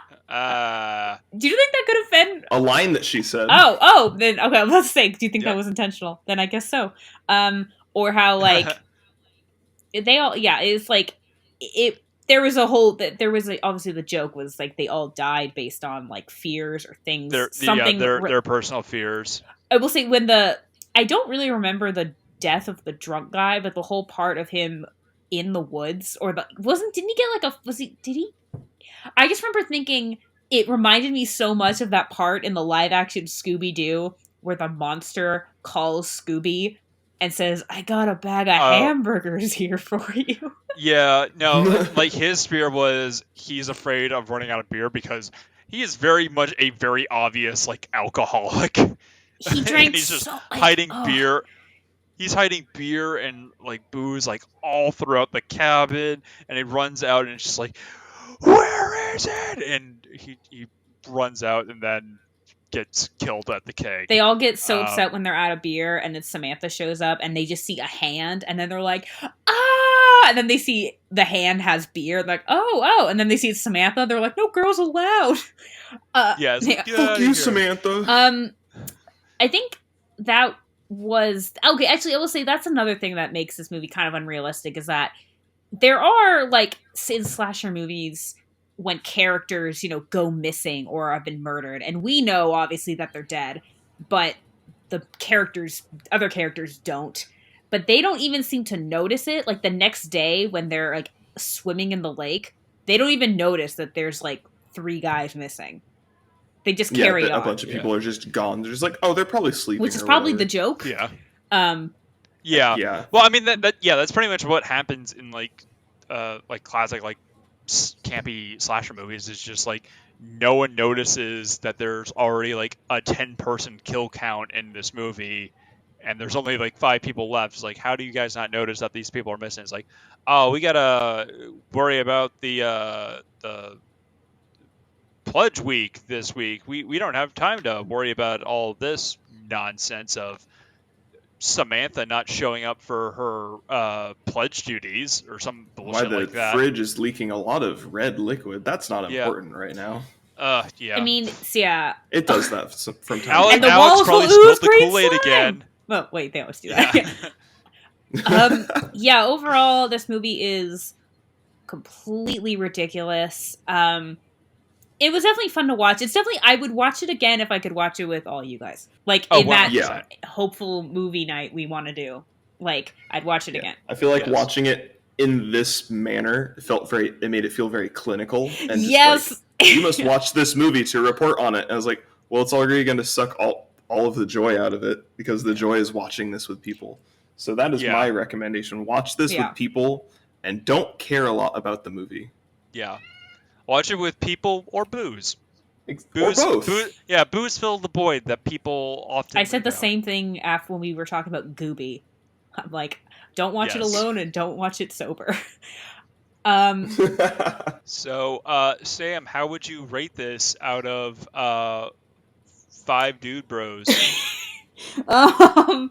Do you think that could have been a line that she said? Oh, then okay. Let's say, do you think that was intentional? Then I guess so. Or how like they all, it's like it. There was a whole that there was obviously the joke was like they all died based on like fears or things. Their personal fears. I will say I don't really remember the death of the drunk guy, but the whole part of him in the woods didn't he get like did he? I just remember thinking it reminded me so much of that part in the live action Scooby-Doo where the monster calls Scooby and says, "I got a bag of hamburgers here for you." Yeah, no, like his fear was he's afraid of running out of beer because he is very much a very obvious like alcoholic. He drank and he's just hiding beer. He's hiding beer and like booze like all throughout the cabin, and he runs out and it's just like, "Where is it?" And he runs out and then gets killed at the keg. They all get so upset when they're out of beer, and then Samantha shows up, and they just see a hand, and then they're like, "Ah!" And then they see the hand has beer, they're like, "Oh!" And then they see it's Samantha, they're like, "No, girls allowed." Fuck you, Samantha. I think that was okay. Actually, I will say that's another thing that makes this movie kind of unrealistic is that there are like in slasher movies when characters, go missing or have been murdered, and we know obviously that they're dead, but the other characters don't. But they don't even seem to notice it. Like the next day when they're like swimming in the lake, they don't even notice that there's like 3 guys missing. They just carry on. A bunch of people are just gone. They're just like, oh, they're probably sleeping. Which is probably the joke. Yeah. Yeah. Well, I mean that's pretty much what happens in like classic like campy slasher movies. Is just like no one notices that there's already like a 10-person kill count in this movie, and there's only like 5 people left. It's like, how do you guys not notice that these people are missing? It's like, oh, we gotta worry about the pledge week this week. We don't have time to worry about all this nonsense of Samantha not showing up for her pledge duties or some bullshit like that. Why the fridge is leaking a lot of red liquid? That's not important right now. Yeah. I mean, yeah. It does that from time to time. And the Alex walls probably will ooze spilled the green Kool-Aid slime again. Well, wait, they always do that. Yeah. Overall, this movie is completely ridiculous. It was definitely fun to watch. I would watch it again if I could watch it with all you guys. Like in that hopeful movie night we want to do. Like I'd watch it again. I feel like watching it in this manner it made it feel very clinical. And just like, you must watch this movie to report on it. And I was like, well, it's already going to suck all of the joy out of it because the joy is watching this with people. So that is my recommendation. Watch this with people and don't care a lot about the movie. Yeah. Watch it with people or booze. Or both. Booze fill the void that people often. I said the same thing after when we were talking about Gooby. I'm like, don't watch it alone and don't watch it sober. So, Sam, how would you rate this out of 5 dude bros? I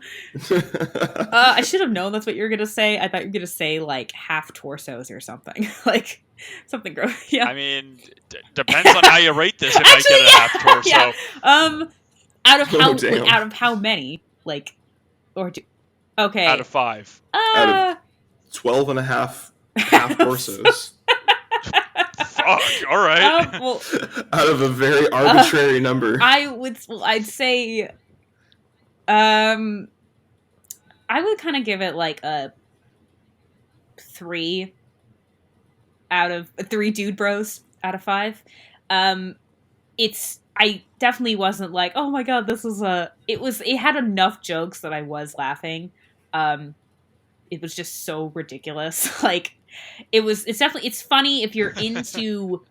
should have known that's what you were gonna say. I thought you were gonna say like half torsos or something, like something gross. Yeah. I mean, depends on how you rate this. It might get a half torso. Yeah. Out of how many? Like, or okay. Out of 5. Out of 12 and a half torsos. Fuck. All right. Well, out of a very arbitrary number. I'd say. I would kind of give it like a 3 out of 3 dude bros out of 5. I definitely wasn't like, oh my god, it had enough jokes that I was laughing. It was just so ridiculous. Like it's funny if you're into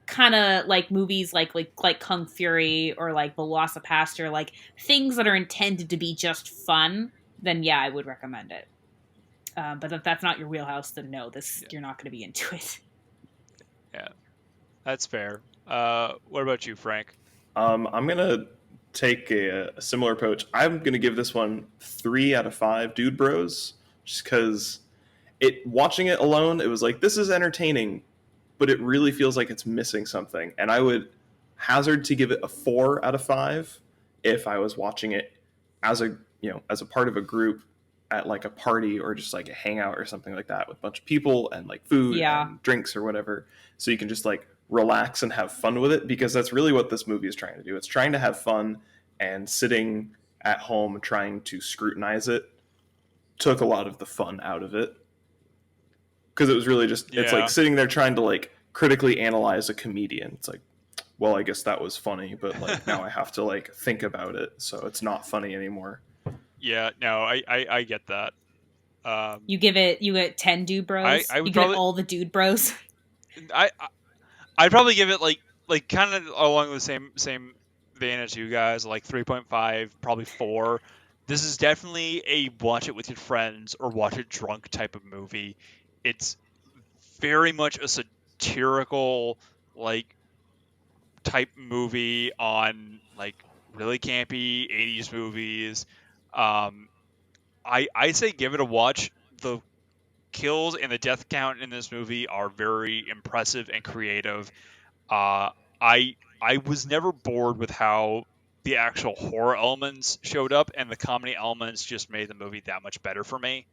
kind of like movies like Kung Fury or like Velocipaster, like things that are intended to be just fun, then yeah, I would recommend it. But if that's not your wheelhouse, then no, you're not going to be into it. Yeah, that's fair. What about you, Frank? I'm gonna take a similar approach. I'm gonna give this one 3 out of 5 dude bros, just because watching it alone, it was like, this is entertaining, but it really feels like it's missing something. And I would hazard to give it a 4 out of 5 if I was watching it as a part of a group at like a party or just like a hangout or something like that with a bunch of people and like food and drinks or whatever. So you can just like relax and have fun with it, because that's really what this movie is trying to do. It's trying to have fun, and sitting at home trying to scrutinize it took a lot of the fun out of it. Because it was really just, it's like sitting there trying to like critically analyze a comedian. It's like, well, I guess that was funny, but like now I have to like think about it, so it's not funny anymore. Yeah, no, I get that. You get 10 dude bros. I would you give it all the dude bros. I'd probably give it like kind of along the same vein as you guys, like 3.5, probably 4. This is definitely a watch it with your friends or watch it drunk type of movie. It's very much a satirical like type movie on like really campy 80s movies. I say give it a watch. The kills and the death count in this movie are very impressive and creative. I was never bored with how the actual horror elements showed up, and the comedy elements just made the movie that much better for me.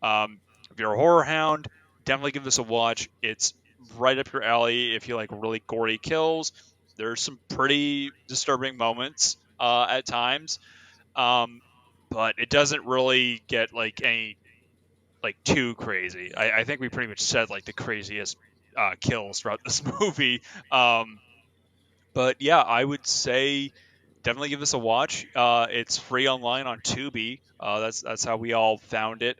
If you're a horror hound, definitely give this a watch. It's right up your alley if you like really gory kills. There's some pretty disturbing moments at times, but it doesn't really get like any like too crazy. I think we pretty much said like the craziest kills throughout this movie. But yeah, I would say definitely give this a watch. It's free online on Tubi. That's how we all found it.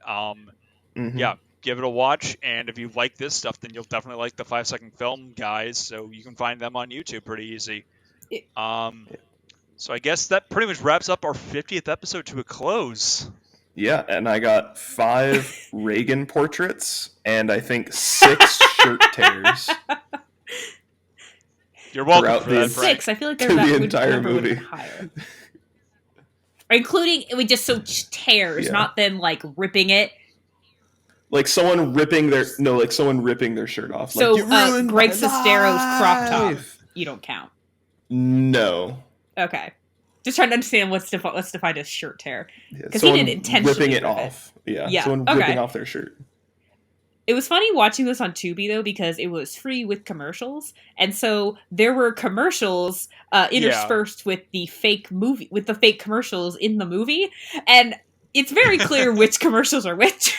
Yeah, give it a watch. And if you like this stuff, then you'll definitely like the 5-second film guys. So you can find them on YouTube pretty easy. So I guess that pretty much wraps up our 50th episode to a close. Yeah, and I got 5 Reagan portraits and I think 6 shirt tears. You're welcome for that, Frank. 6. I feel like the entire movie higher. Including tears, not them like ripping it. Like someone ripping their shirt off. So like, Greg Sestero's crop top, you don't count. No. Okay. Just trying to understand what's defined as shirt tear, because he didn't intentionally ripping it off. Yeah. Someone ripping off their shirt. It was funny watching this on Tubi though, because it was free with commercials, and so there were commercials interspersed with the fake commercials in the movie, and it's very clear which commercials are which.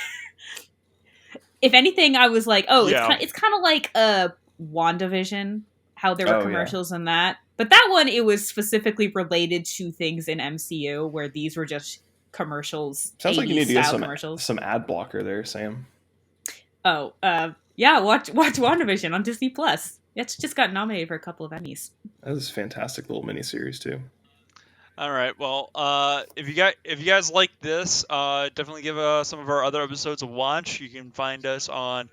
If anything, I was like, it's kind of like WandaVision, how there were commercials in that. But that one, it was specifically related to things in MCU, where these were just commercials. Sounds like you need to get some ad blocker there, Sam. Oh, yeah, watch WandaVision on Disney Plus. It's just got nominated for a couple of Emmys. That was a fantastic little miniseries too. All right, well, if you guys like this, definitely give some of our other episodes a watch. You can find us on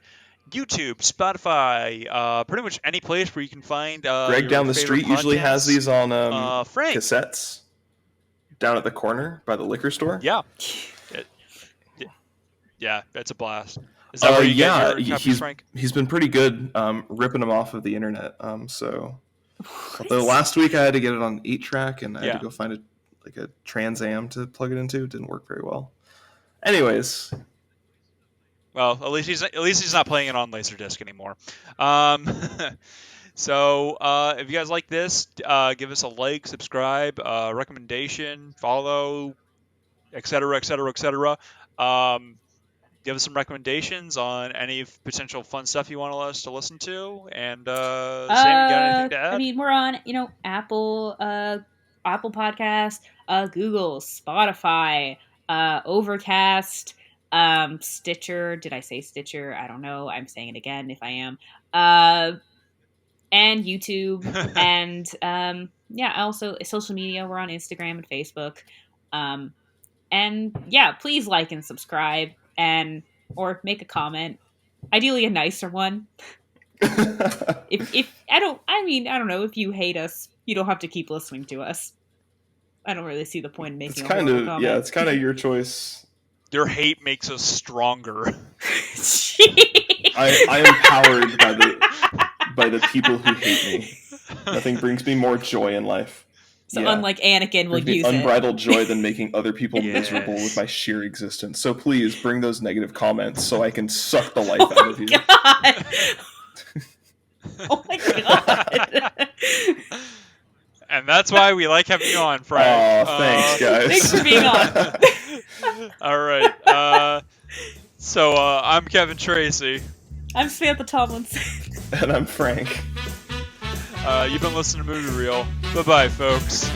YouTube, Spotify, pretty much any place where you can find. Greg down the street usually has these on Frank. cassettes. down at the corner by the liquor store? Yeah. Yeah, that's a blast. Is that where you get your copies, Frank? He's been pretty good ripping them off of the internet. Although last week I had to get it on 8-track and I had to go find a Trans Am to plug it into. It didn't work very well. Anyways. Well, at least he's not playing it on Laserdisc anymore. So if you guys like this, give us a like, subscribe, recommendation, follow, etc., etc., etc. Give us some recommendations on any potential fun stuff you want us to listen to. And Sam, you got anything to add? I mean, we're on Apple Podcast, Google, Spotify, Overcast, Stitcher. Did I say Stitcher? I don't know. I'm saying it again if I am. And YouTube, and also social media. We're on Instagram and Facebook. And yeah, please like and subscribe, or make a comment. Ideally, a nicer one. if I don't know. If you hate us, you don't have to keep listening to us. I don't really see the point in making. It's kind of your choice. Your hate makes us stronger. I am powered by the people who hate me. Nothing brings me more joy in life. So unlike Anakin, we'll use unbridled joy than making other people miserable with my sheer existence. So please bring those negative comments so I can suck the life out of you. God. Oh my god. And that's why we like having you on, Frank. Oh, thanks, guys. Thanks for being on. All right. So I'm Kevin Tracy. I'm Samantha Tomlinson. And I'm Frank. You've been listening to Movie Reel. Bye-bye, folks.